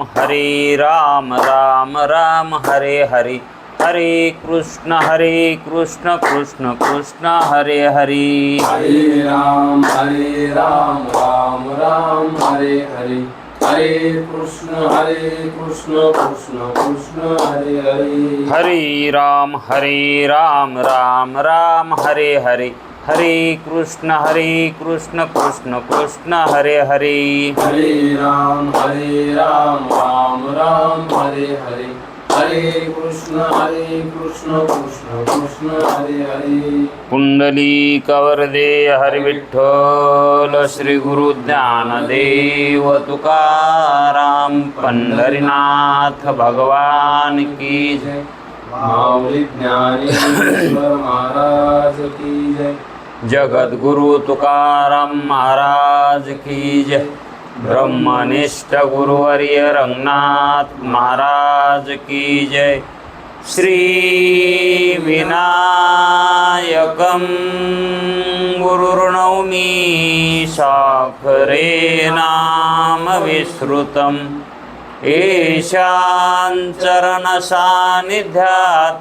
हरे राम राम राम हरे हरे, हरे कृष्ण कृष्ण कृष्ण हरे हरे। हरे राम राम राम हरे हरे, हरे कृष्ण कृष्ण कृष्ण हरे हरे। हरे राम राम राम हरे हरे, हरे कृष्ण कृष्ण कृष्ण हरे हरे। हरे राम राम राम हरे हरे, हरे कृष्ण कृष्ण कृष्ण हरे हरे। पुंडलीक वरदे हरि विठ्ठल, श्री गुरु ज्ञानदेव तुकाराम, पंढरीनाथ भगवान की जय। माऊली ज्ञानेश्वर महाराज की जय। जगद्गुरु तुकाराम महाराज की जय। ब्रह्मनिष्ठ गुरुवर्य रंगनाथ महाराज की जय। श्री विनायकं गुरुर्नौमि शाखरे नाम विश्रुतं, येषां चरण सान्निध्यात्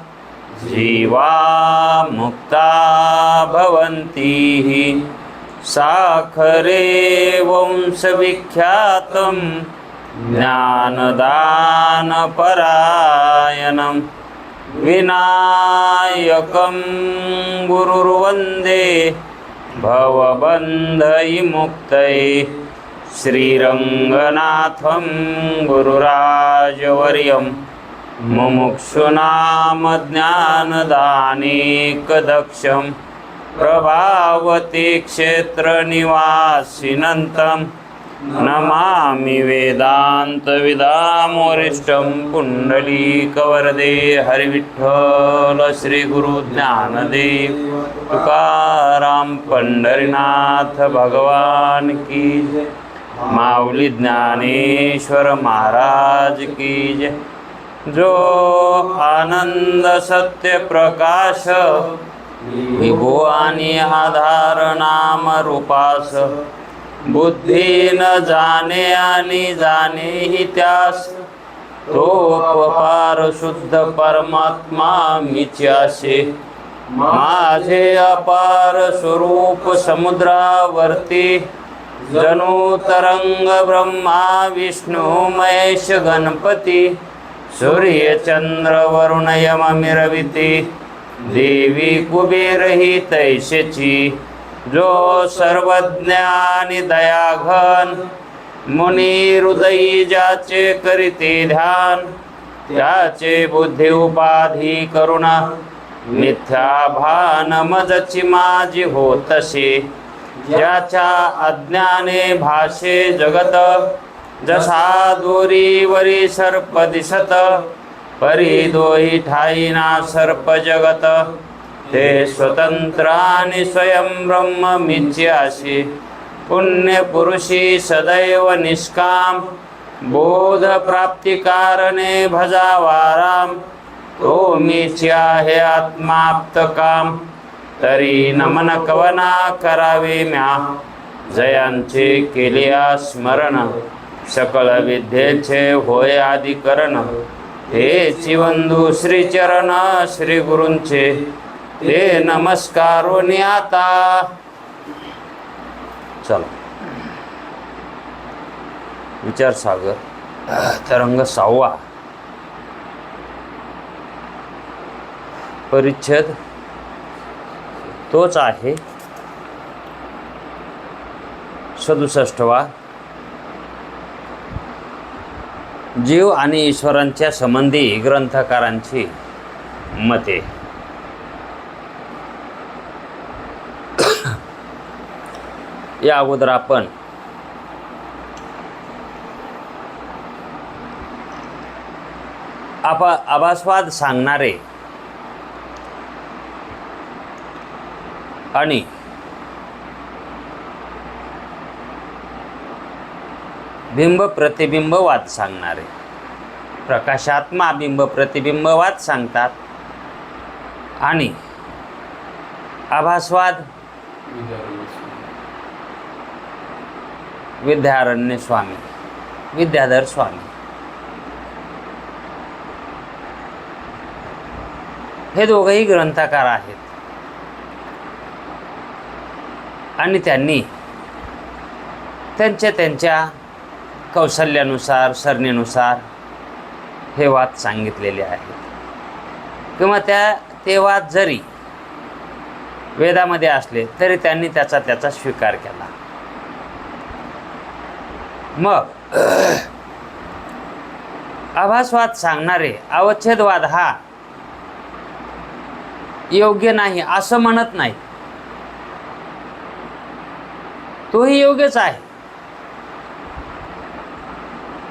जीवा मुक्ता भवन्ति। साखरे वंशविख्यातं ज्ञानदानपरायणं, विनायकं गुरुर्वन्दे भवबन्धविमुक्तये। श्रीरङ्गनाथं गुरुराजवर्यं मुमुक्षूणां ज्ञानदानेकदक्षं, प्रभावती क्षेत्रनिवासिनं नमामि वेदान्तविदामोरिष्टं। पुण्डलीकवरदे हरिविठ्ठल, श्री गुरु ज्ञानदेव तुकाराम, पंढरीनाथ भगवान की जय। माऊली ज्ञानेश्वर महाराज की जय। जो आनंद सत्य प्रकाश, विभो आणि आधार नाम रूपास, बुद्धी न जाणे आणि जाणे ही त्यास, तो अपार शुद्ध परमात्मा मीच्याशे। माझे अपार स्वरूप समुद्रावरती, जणू तरंग ब्रह्मा विष्णू महेश गणपती, सूर्य चंद्र वरुण यम मिरविती, देवी कुबेर ही तैसेची। जो सर्वज्ञानी दयाघन, मुनी हृदयी ज्याचे करीते ध्यान, त्याचे बुद्धी उपाधी करुणा, मिथ्या भान मजची माझी होतसे। ज्याच्या अज्ञाने भाषे जगत, जसा दोरीवरी सर्प दिसत, परी दोही ठाईना सर्प जगत। ते स्वतंत्र आणि स्वयं ब्रह्म मिथ्याशी, पुण्य पुरुषी सदैव निष्काम, बोध प्राप्ती कारणे भजावा राम। तो मिथ्या हे आत्माप्त काम, तरी नमन कवना करावे म्या। जयांचे केलिया स्मरण, सकल विद्येचे होय आदिकरण। हे चिवंदू श्रीचरण श्री गुरूंचे, ते नमस्कारोनी आता। चला, विचार सागर तरंग 6वा, परिच्छेद तोच आहे 67वा। जीव आणि ईश्वरांच्या संबंधी ग्रंथकारांची मते। या अगोदर आपण आभासवाद सांगणारे आणि बिंब प्रतिबिंबवाद सांगणारे, प्रकाशात्मा बिंब प्रतिबिंबवाद सांगतात आणि आभासवाद विद्याधर स्वामी हे दोघंही ग्रंथकार आहेत आणि त्यांनी त्यांच्या कौशल्यानुसार सरणीनुसार हे वाद सांगितलेले आहेत किंवा ते वाद जरी वेदामध्ये असले तरी त्यांनी त्याचा स्वीकार केला. मग आभासवाद सांगणारे अवच्छेदवाद हा योग्य नाही असं म्हणत नाही, तोही योग्यच आहे.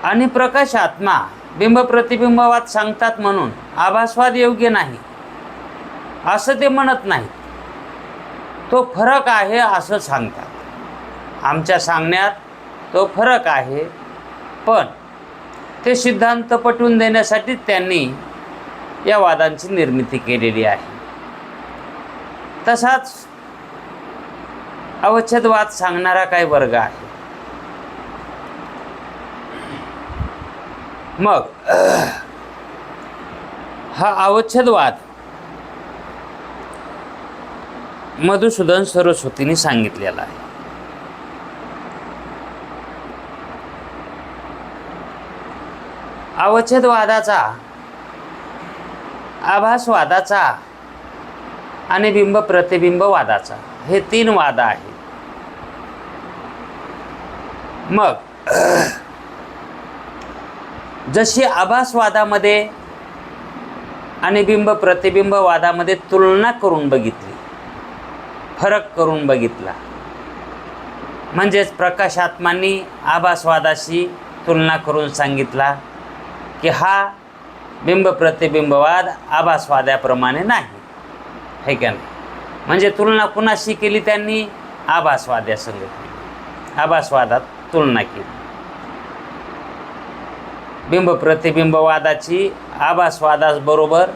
आणि प्रकाश आत्मा बिंब प्रतिबिंबवाद सांगतात म्हणून आभासवाद योग्य नाही असं ते म्हणत नाही. तो फरक आहे असं सांगतात. आमच्या सांगण्यात तो फरक आहे, पण ते सिद्धांत पटवून देण्यासाठी त्यांनी या वादांची निर्मिती केलेली आहे. तसाच अवच्छेदवाद सांगणारा काही वर्ग आहे. मग हा अवच्छेदवाद मधुसूदन सरस्वतींनी सांगितलेला आहे. अवच्छेदवादाचा, आभासवादाचा आणि बिंब प्रतिबिंबवादाचा हे 3 वाद आहेत. मग जशी आभासवादामध्ये आणि बिंब प्रतिबिंबवादामध्ये तुलना करून बघितली, फरक करून बघितला, म्हणजेच प्रकाशात्मांनी आभासवादाशी तुलना करून सांगितला की हा बिंब प्रतिबिंबवाद आभासवादाप्रमाणे नाही, हे का नाही. म्हणजे तुलना कुणाशी केली त्यांनी? आभासवादासंग, आभासवादात तुलना केली. बिंब प्रतिबिंबवादाची आभासवादाबरोबर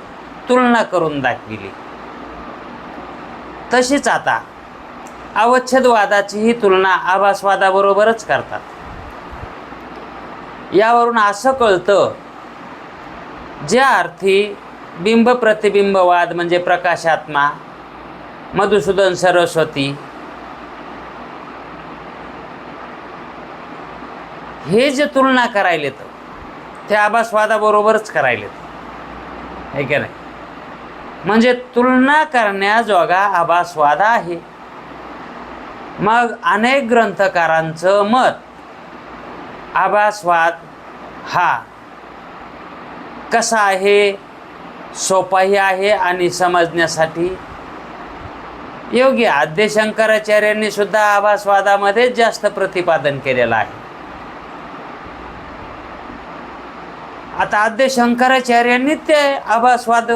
तुलना करून दाखविली. तशीच आता अवच्छेदवादाचीही तुलना आभासवादाबरोबरच करतात. यावरून असं कळतं, ज्या अर्थी बिंब प्रतिबिंबवाद म्हणजे प्रकाशात्मा, मधुसूदन सरस्वती हे जे तुलना करायलेत ते आभासवादाबरोबरच करायलेत, हे का नाही. म्हणजे तुलना करण्याजोगा आभासवाद आहे. मग अनेक ग्रंथकारांचं मत आभासवाद हा कसा आहे, सोपाही आहे आणि समजण्यासाठी योग्य. आद्य शंकराचार्यांनी सुद्धा आभासवादामध्ये जास्त प्रतिपादन केलेलं आहे. आता आद्य शंकराचार्यांनी ते आभासवाद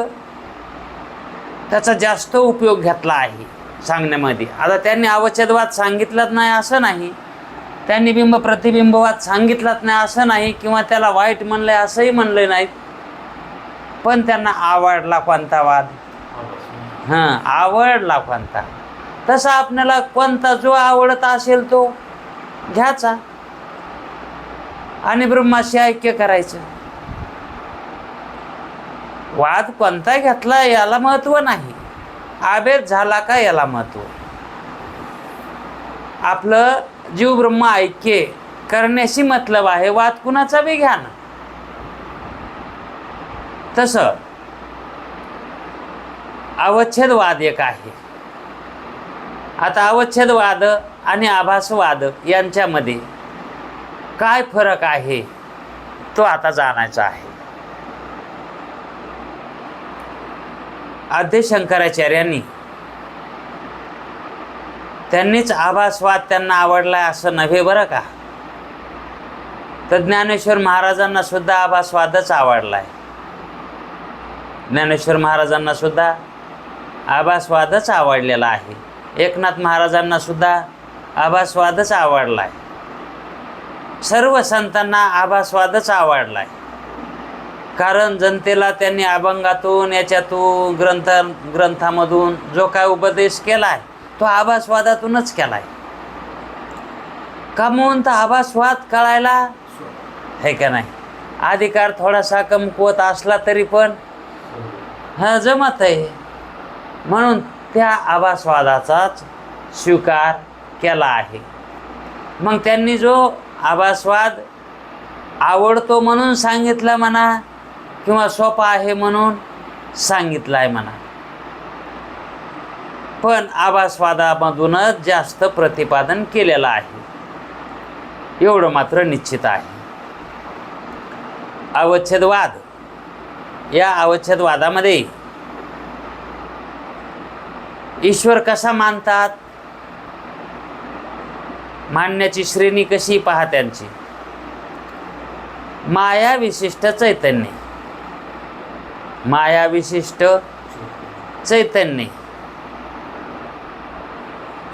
त्याचा जास्त उपयोग घेतला आहे सांगण्यामध्ये. आता त्यांनी अवच्छेदवाद सांगितलाच नाही असं नाही, त्यांनी बिंब प्रतिबिंबवाद सांगितलाच नाही असं नाही, किंवा त्याला वाईट म्हणलंय असंही म्हणलं नाही. पण त्यांना आवडला कोणता वाद? आवडला कोणता. तसा आपल्याला कोणता जो आवडत असेल तो घ्यायचा आणि ब्रह्माशी ऐक्य करायचं. वाद कोणता घेतला याला महत्त्व नाही, आभेद झाला का याला महत्त्व. आपलं जीव ब्रह्म ऐक्य करण्याशी मतलब आहे, वाद कुणाचा बी घ्या ना. तसं अवच्छेदवाद एक आहे. आता अवच्छेदवाद आणि आभासवाद यांच्यामध्ये काय फरक आहे तो आता जाणायचा आहे. आद्य शंकराचार्यांनी त्यांनीच आभासवाद त्यांना आवडला असं नव्हे बरं का, तर ज्ञानेश्वर महाराजांना सुद्धा आभासवादच आवडला आहे. ज्ञानेश्वर महाराजांना सुद्धा आभासवादच आवडलेला आहे. एकनाथ महाराजांना सुद्धा आभासवादच आवडला आहे. सर्व संतांना आभासवादच आवडला आहे. कारण जनतेला त्यांनी अभंगातून याच्यातून ग्रंथामधून जो काय उपदेश केला आहे तो आभासवादातूनच केला आहे. का म्हणून तर आभासवाद कळायला हे का नाही, अधिकार थोडासा कमकुवत असला तरी पण हा जमत आहे, म्हणून त्या आभासवादाचाच स्वीकार केला आहे. मग त्यांनी जो आभासवाद आवडतो म्हणून सांगितला म्हणा, किंवा सोपा आहे म्हणून सांगितला आहे म्हणा, पण आभासवादामधूनच जास्त प्रतिपादन केलेलं आहे, एवढं मात्र निश्चित आहे. अवच्छेदवाद, या अवच्छेदवादामध्ये ईश्वर कसा मानतात, मानण्याची श्रेणी कशी पहा त्यांची. माया विशिष्ट चैतन्य, माया विशिष्ट चैतन्य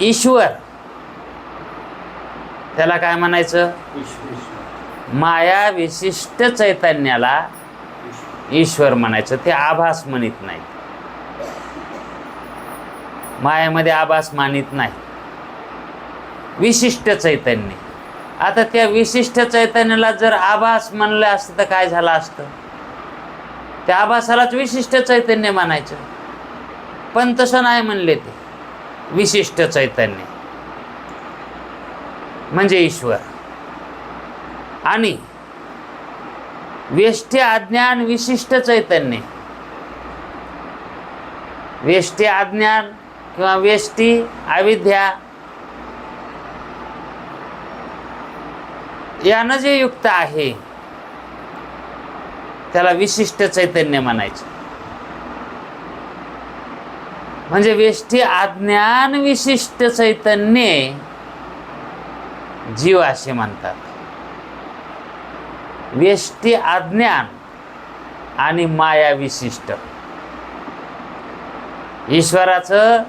ईश्वर, त्याला काय म्हणायचं, माया विशिष्ट चैतन्याला ईश्वर म्हणायचं. ते आभास म्हणत नाही, मायामध्ये आभास मानित नाही, विशिष्ट चैतन्य. आता त्या विशिष्ट चैतन्याला जर आभास म्हणलं असतं तर काय झालं असतं, त्या आभासालाच विशिष्ट चैतन्य मानायचं, पण तसं नाही म्हणले. ते विशिष्ट चैतन्य म्हणजे ईश्वर, आणि वेष्टी अज्ञान विशिष्ट चैतन्य, वेष्टी अज्ञान किंवा वेष्टी अविद्या यानं जे युक्त आहे त्याला विशिष्ट चैतन्य म्हणायचं. म्हणजे वेष्टी अज्ञान विशिष्ट चैतन्य जीव असे म्हणतात. वेष्टी अज्ञान आणि माया विशिष्ट. ईश्वराचं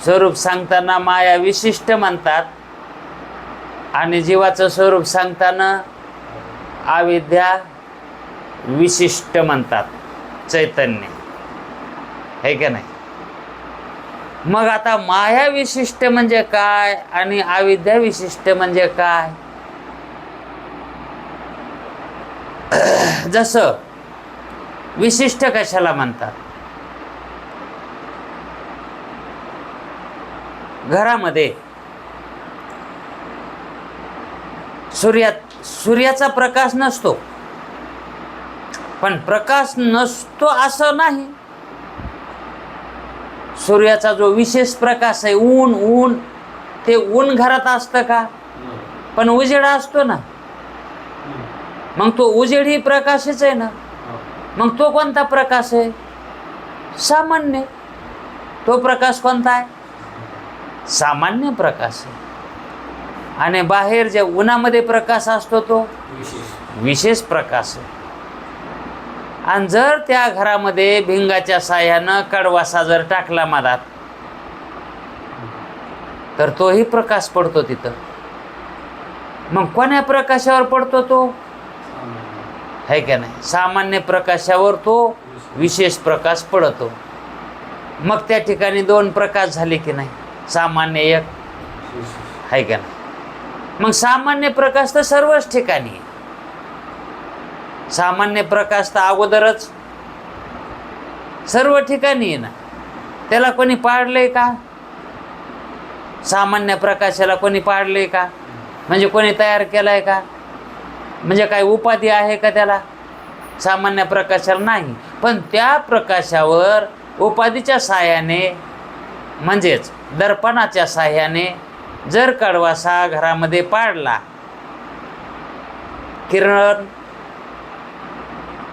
स्वरूप सांगताना माया विशिष्ट म्हणतात, आणि जीवाचं स्वरूप सांगताना अविद्या विशिष्ट म्हणतात, चैतन्य, है का नाही. मग आता माया विशिष्ट म्हणजे काय आणि अविद्या विशिष्ट म्हणजे काय. जसं विशिष्ट कशाला म्हणतात, घरामध्ये सूर्याचा प्रकाश नसतो, पण प्रकाश नसतो असं नाही. सूर्याचा जो विशेष प्रकाश आहे, ऊन, ते ऊन घरात असतं का, पण उजेड असतो ना. मग तो उजेड ही प्रकाशच आहे ना. मग तो कोणता प्रकाश आहे, सामान्य. तो प्रकाश कोणता आहे, सामान्य प्रकाश आहे. आणि बाहेर जे उन्हामध्ये प्रकाश असतो तो विशेष प्रकाश आहे. आणि जर त्या घरामध्ये भिंगाच्या साह्यानं कडवासा जर टाकला मधात, तर तोही प्रकाश पडतो तिथं. मग कोण्या प्रकाशावर पडतो तो, है का नाही. सामान्य प्रकाशावर तो विशेष प्रकाश पडतो. मग त्या ठिकाणी दोन प्रकाश झाले की नाही, सामान्य एक, है का नाही. मग सामान्य प्रकाश तर सर्वच ठिकाणी आहे. सामान्य प्रकाश तर अगोदरच सर्व ठिकाणी आहे ना. त्याला कोणी पाडलंय का, सामान्य प्रकाशाला कोणी पाडलंय का, म्हणजे कोणी तयार केलाय का, म्हणजे काय उपाधी आहे का त्याला, सामान्य प्रकाशाला नाही. पण त्या प्रकाशावर उपाधीच्या साह्याने, म्हणजेच दर्पणाच्या साह्याने जर कडवासा घरामध्ये पाडला, किरण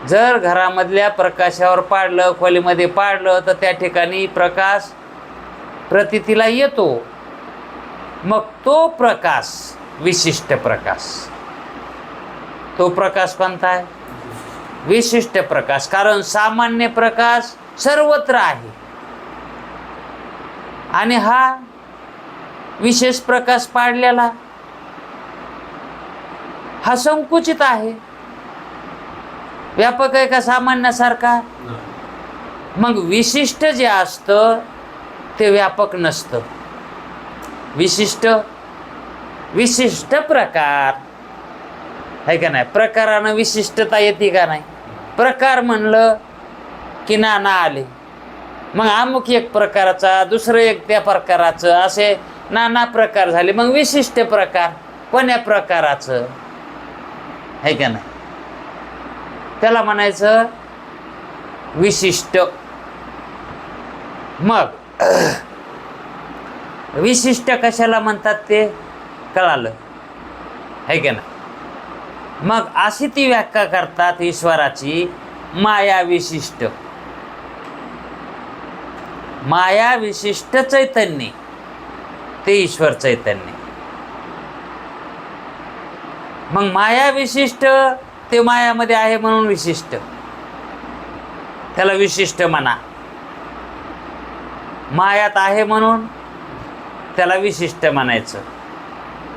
जर घरामधल्या प्रकाशावर पाडलं, खोलीमध्ये पाडलं, तर त्या ठिकाणी प्रकाश प्रतीतीला येतो. मग तो प्रकाश विशिष्ट प्रकाश. तो प्रकाश कोणता आहे, विशिष्ट प्रकाश. कारण सामान्य प्रकाश सर्वत्र आहे, आणि हा विशेष प्रकाश पाडलेला हा संकुचित आहे. व्यापक आहे का सामान्यासारखा. मग विशिष्ट जे असतं ते व्यापक नसतं. विशिष्ट प्रकार, आहे का नाही. प्रकारानं विशिष्टता येते का नाही. प्रकार म्हणलं की नाना आले, मग अमुक एक प्रकाराचा, दुसरं एक त्या प्रकाराचं, असे नाना प्रकार झाले. मग विशिष्ट प्रकार कोण्या प्रकाराचं आहे का नाही, त्याला म्हणायचं विशिष्ट. मग विशिष्ट कशाला म्हणतात ते कळालं आहे का नाही. मग अशी ती व्याख्या करतात ईश्वराची, माया विशिष्ट. माया विशिष्ट चैतन्य ते ईश्वर चैतन्य. मग माया विशिष्ट ते मायामध्ये आहे म्हणून विशिष्ट, त्याला विशिष्ट म्हणा. मायात आहे म्हणून त्याला विशिष्ट म्हणायचं.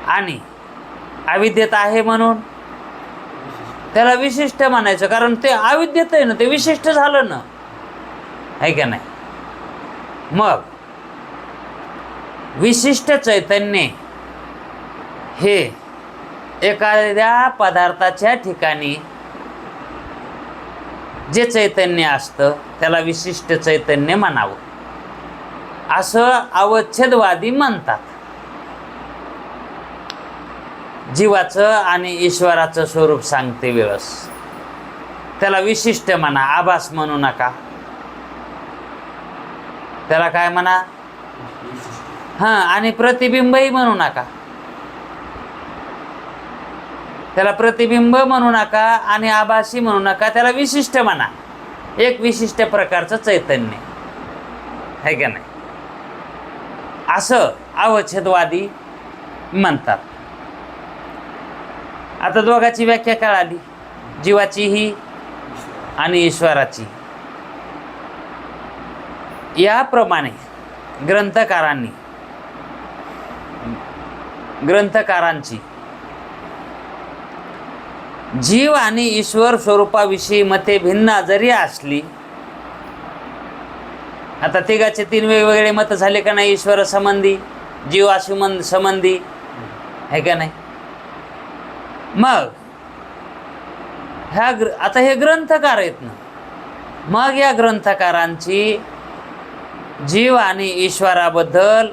आणि अविद्येत आहे म्हणून त्याला विशिष्ट म्हणायचं, कारण ते अविद्येत आहे ना, ते विशिष्ट झालं ना, आहे का नाही. मग विशिष्ट चैतन्य हे एखाद्या पदार्थाच्या ठिकाणी जे चैतन्य असतं त्याला विशिष्ट चैतन्य म्हणावं, असं अवच्छेदवादी म्हणतात. जीवाचं आणि ईश्वराचं स्वरूप सांगते वेळस त्याला विशिष्ट म्हणा, आभास म्हणू नका. त्याला काय म्हणा, हां, आणि प्रतिबिंबही म्हणू नका. त्याला प्रतिबिंब म्हणू नका आणि आभासी म्हणू नका, त्याला विशिष्ट म्हणा. एक विशिष्ट प्रकारचं चैतन्य आहे का नाही, असं अवच्छेदवादी म्हणतात. आता दोघाची व्याख्या कळाली, जीवाचीही आणि ईश्वराची. याप्रमाणे ग्रंथकारांची जीव आणि ईश्वर स्वरूपाविषयी मते भिन्न जरी असली, आता तिघाचे तीन वेगवेगळे मत झाले का नाही, ईश्वर संबंधी, जीव संबंधी, आहे का नाही. मग आता हे ग्रंथकार आहेत ना, मग या ग्रंथकारांची जीव आणि ईश्वराबद्दल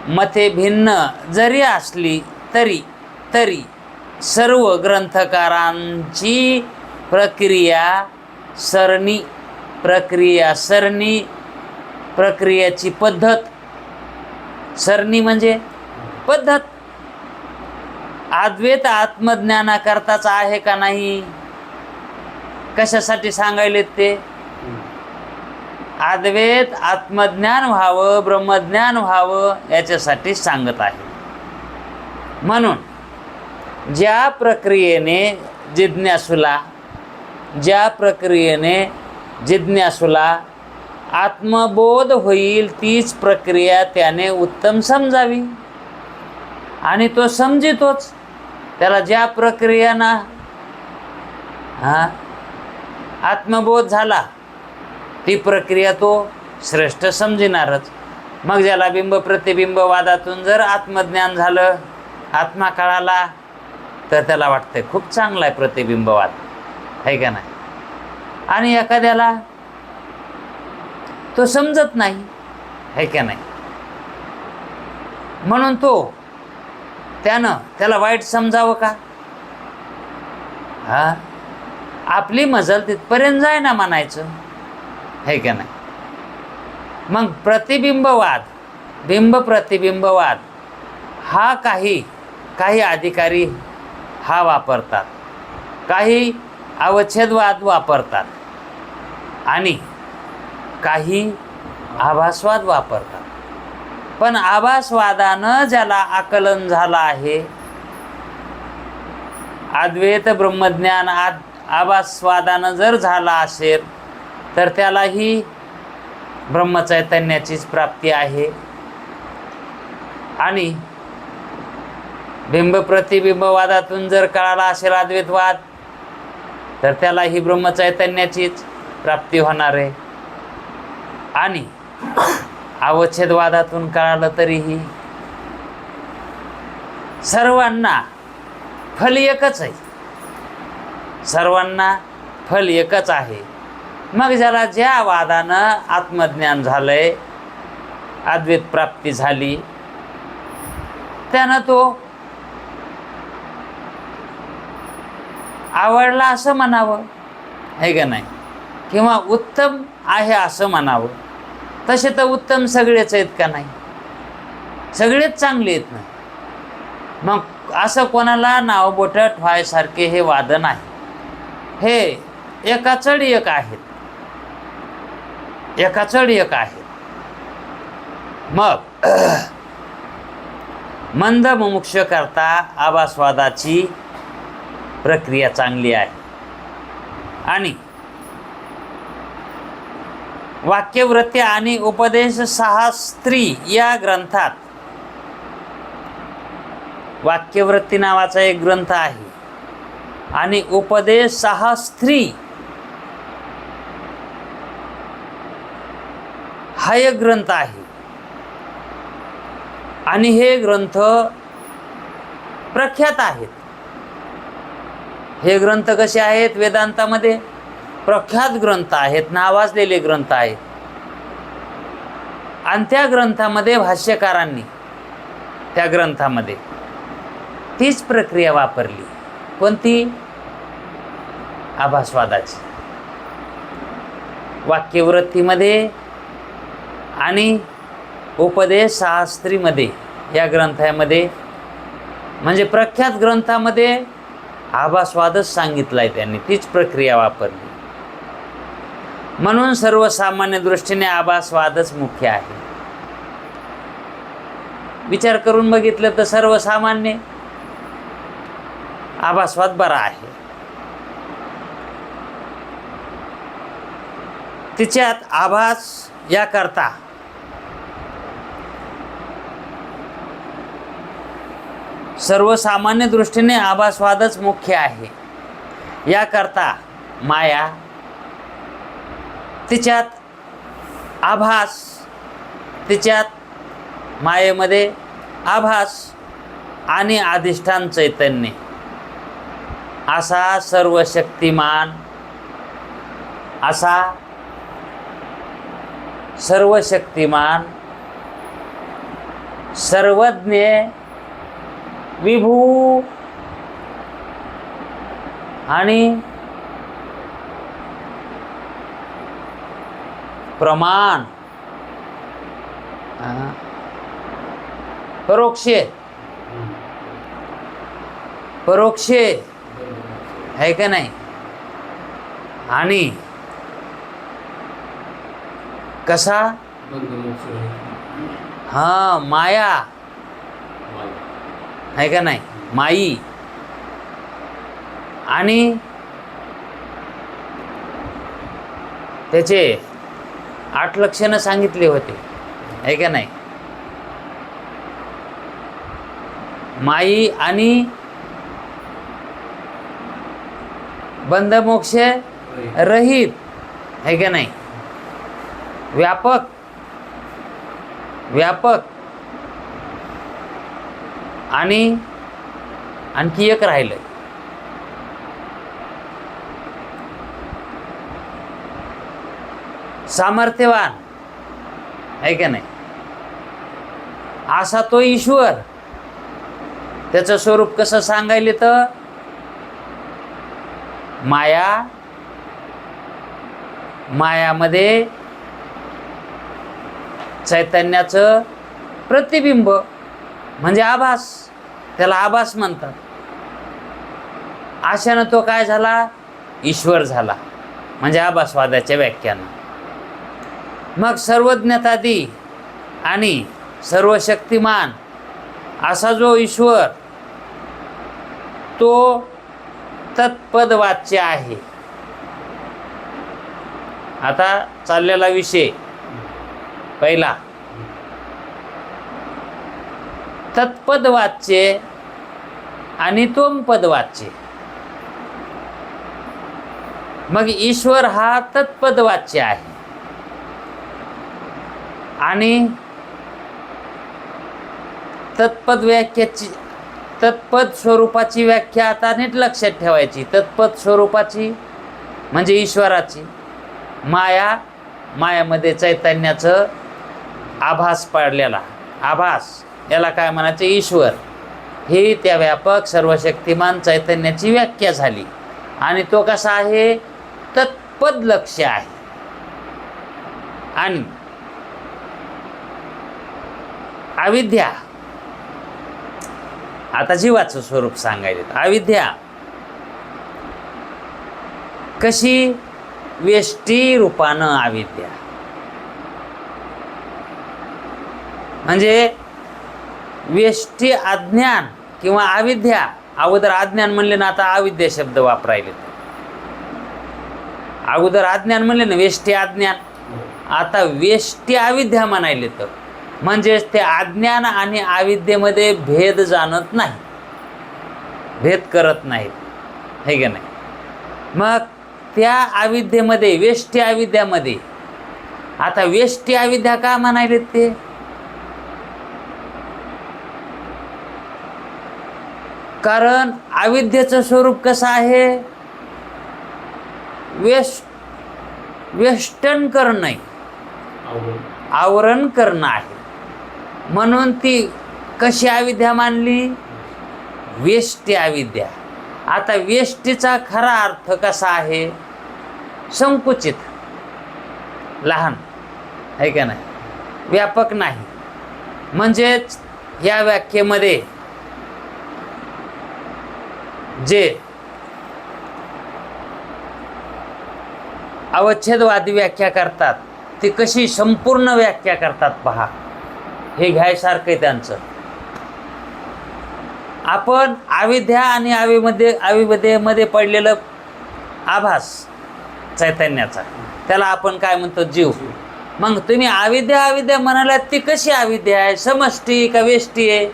मते भिन्न जरी असली तरी सर्व ग्रंथकारांची प्रक्रियाची पद्धत, सरणी म्हणजे पद्धत, अद्वैत आत्मज्ञानाकरताच आहे का नाही, कशासाठी सांगायलेत ते, अद्वैत आत्मज्ञान व्हावं, ब्रह्मज्ञान व्हावं, याच्यासाठी सांगत आहे. म्हणून ज्या प्रक्रियेने जिज्ञासूला आत्मबोध होईल तीच प्रक्रिया त्याने उत्तम समजावी. आणि तो समजितोच, त्याला ज्या प्रक्रियेनं आत्मबोध झाला ती प्रक्रिया तो श्रेष्ठ समजिनारच. मग ज्याला बिंब प्रतिबिंब वादातून जर आत्मज्ञान झालं, आत्मा कळाला, तर त्याला वाटतंय खूप चांगला आहे प्रतिबिंबवाद, आहे का नाही. आणि एखाद्याला तो समजत नाही, आहे का नाही, म्हणून त्याला वाईट समजावं का. आपली मजल तिथपर्यंत जाय ना म्हणायचं, आहे का नाही. मग बिंब प्रतिबिंबवाद हा काही अधिकारी हा वापरतात, काही अवच्छेदवाद वापरतात आणि काही आभासवाद वापरतात. पण आभासवादानं ज्याला आकलन झालं आहे, अद्वैत ब्रह्मज्ञान आभासवादानं जर झाला असेल, तर त्यालाही ब्रह्मचैतन्याचीच प्राप्ती आहे. आणि बिंब प्रतिबिंबवादातून जर कळाला असेल अद्वैतवाद, तर त्यालाही ब्रह्मचैतन्याचीच प्राप्ती होणार आहे. आणि अवच्छेदवादातून कळालं तरीही सर्वांना फल एकच आहे, मग ज्याला ज्या वादानं आत्मज्ञान झालंय, अद्वैत प्राप्ती झाली, त्यानं तो आवडला असं म्हणावं, आहे का नाही? किंवा उत्तम आहे असं म्हणावं. तसे तर उत्तम सगळेच आहेत का नाही? सगळेच चांगले आहेत ना. मग असं कोणाला नाव बोटं ठेवायसारखे हे वादन आहे. हे एकाचड एक आहेत, एकाचड एक आहेत. मग मंद मुमुक्ष करता आभासवादाची प्रक्रिया चांगली आहे. आणि वाक्यवृत्ती आणि उपदेश शास्त्री या ग्रंथात, वाक्यवृत्ती नावाचा एक ग्रंथ आहे आणि उपदेश शास्त्री हा एक ग्रंथ आहे. आणि हे ग्रंथ प्रख्यात आहेत. हे ग्रंथ कसे आहेत? वेदांतामध्ये प्रख्यात ग्रंथ आहेत, नावाजलेले ग्रंथ आहेत. आणि त्या ग्रंथामध्ये भाष्यकारांनी त्या ग्रंथामध्ये तीच प्रक्रिया वापरली. कोणती? आभासवादाची. वाक्यवृत्तीमध्ये आणि उपदेश शास्त्रीमध्ये या ग्रंथामध्ये, म्हणजे प्रख्यात ग्रंथामध्ये आभासवादच सांगितला आहे. त्यांनी तीच प्रक्रिया वापरली. म्हणून सर्वसामान्य दृष्टीने आभासवादच मुख्य आहे. विचार करून बघितलं तर सर्वसामान्य आभासवाद बरा आहे. तिच्यात आभास याकरता सर्वसामान्य दृष्टीने आभासवादच मुख्य आहे. याकरता माया, तिच्यात आभास, तिच्यात मायेमध्ये आभास आणि अधिष्ठान चैतन्य असा सर्वशक्तिमान, असा सर्वशक्तिमान, सर्वज्ञ, विभू आणि प्रमाण, परोक्षे, परोक्षे आहे का नाही? आणि कसा? हा, माया आहे का नाही? माई. आणि त्याचे 8 लक्षणं सांगितले होते, आहे का नाही? माई आणि बंधमोक्ष रहित, आहे का नाही? व्यापक, व्यापक आणि आणखी एक राहिलं, सामर्थ्यवान, आहे का नाही? असा तो ईश्वर. त्याचं स्वरूप कसं सांगायले तर माया, मायामध्ये चैतन्याचं प्रतिबिंब म्हणजे आभास, त्याला आभास म्हणतात. अशानं तो काय झाला? ईश्वर झाला, म्हणजे आभासवादाच्या व्याख्यानं. मग सर्वज्ञतादी आणि सर्वशक्तिमान असा जो ईश्वर, तो तत्पदवाच्य आहे. आता चाललेला विषय पहिला, तत्पदवाच्य आणि त्वमपदवाच्य. मग ईश्वर हा तत्पदवाच्य आहे आणि तत्पद व्याख्याची, तत्पद स्वरूपाची व्याख्या आता नीट लक्षात ठेवायची. तत्पद स्वरूपाची म्हणजे ईश्वराची, मायामध्ये चैतन्याचं आभास पडलेला, आभास याला काय म्हणायचं, ईश्वर, ही त्या व्यापक सर्वशक्तिमान चैतन्याची व्याख्या झाली. आणि तो कसा आहे, तत्पद लक्ष्य आहे. आणि अविद्या, आता जीवाचं स्वरूप सांगायचं. अविद्या कशी, वेष्टी रूपानं अविद्या, म्हणजे वेष्टी अज्ञान किंवा अविद्या. अगोदर अज्ञान म्हणले ना, आता अविद्या शब्द वापरायले. अगोदर अज्ञान म्हणले ना, वेष्टी अज्ञान, आता वेष्टी अविद्या म्हणायले. तर म्हणजेच ते अज्ञान आणि अविद्येमध्ये भेद जाणत नाही, भेद करत नाहीत, हे की नाही. मग त्या अविद्येमध्ये, वेष्टी अविद्यामध्ये, आता वेष्टी अविद्या का म्हणायले ते, कारण अविद्येचं स्वरूप कसं आहे, वेष्टन करणं, आवरण करणं आहे. म्हणून ती कशी अविद्या मानली, वेष्टी अविद्या. आता वेष्टीचा खरा अर्थ कसा आहे, संकुचित, लहान, आहे का नाही, व्यापक नाही. म्हणजेच या व्याख्येमध्ये जे अवच्छेदवादी व्याख्या करतात ती कशी संपूर्ण व्याख्या करतात पहा, हे घ्यायसारखं आहे त्यांचं. आपण अविद्या आणि अविद्येमध्ये पडलेलं आभास चैतन्याचा, त्याला आपण काय म्हणतो, जीव. मग तुम्ही अविद्या म्हणालात, ती कशी अविद्या आहे, समष्टी का वेष्टी आहे,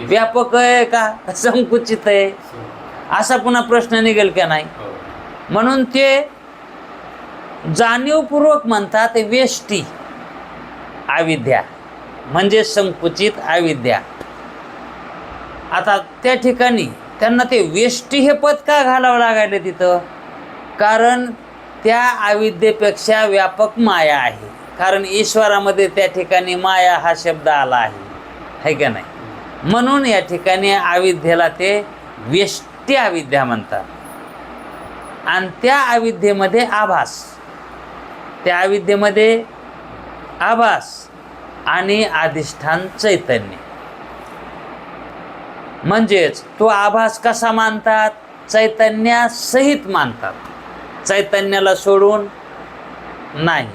व्यापक आहे का संकुचित आहे, असा पुन्हा प्रश्न निघेल का नाही. म्हणून ते जाणीवपूर्वक म्हणतात वेष्टी अविद्या, म्हणजे संकुचित अविद्या. आता त्या ठिकाणी त्यांना ते वेष्टी हे पद का घालावं लागायले तिथं, कारण त्या अविद्येपेक्षा व्यापक माया आहे. कारण ईश्वरामध्ये त्या ठिकाणी माया हा शब्द आला आहे का नाही. म्हणून या ठिकाणी अविद्येला ते वेष्टी अविद्या म्हणतात. आणि त्या अविद्येमध्ये आभास, त्या अविद्येमध्ये आभास आणि अधिष्ठान चैतन्य. म्हणजेच तो आभास कसा मानतात, चैतन्यासहित मानतात, चैतन्याला सोडून नाही,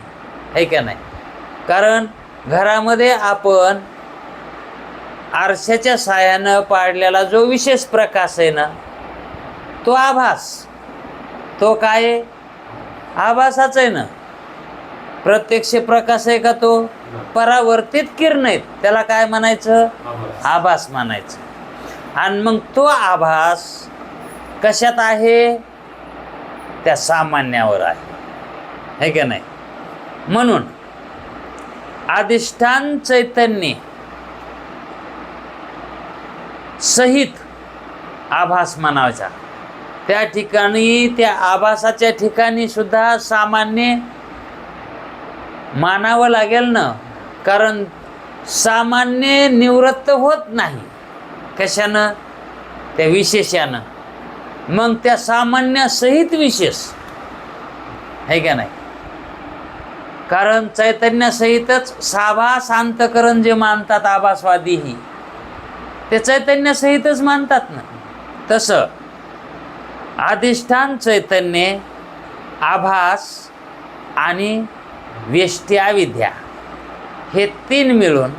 है का नाही. कारण घरामध्ये आपण आरशाच्या साह्यानं पाडलेला जो विशेष प्रकाश आहे ना, तो आभास, तो काय आहे, आभासाच आहे ना. प्रत्यक्ष प्रकाश आहे का तो, परावर्तित किरण आहेत, त्याला काय म्हणायचं, आभास म्हणायचं. आणि मग तो आभास कशात आहे, त्या सामान्यावर आहे का नाही. म्हणून अधिष्ठान चैतन्य सहित आभास म्हणायचा. त्या ठिकाणी, त्या आभासाच्या ठिकाणी सुद्धा सामान्य मानावं लागेल ना, कारण सामान्य निवृत्त होत नाही. कशानं, त्या विशेषानं. मग त्या सामान्यासहित विशेष, है का नाही. कारण चैतन्यासहितच साभास अंतकरण जे मानतात आभासवादीही, ते चैतन्यासहितच मानतात ना. तसं अधिष्ठान चैतन्य, आभास आणि वेष्टी अविद्या हे तीन मिळून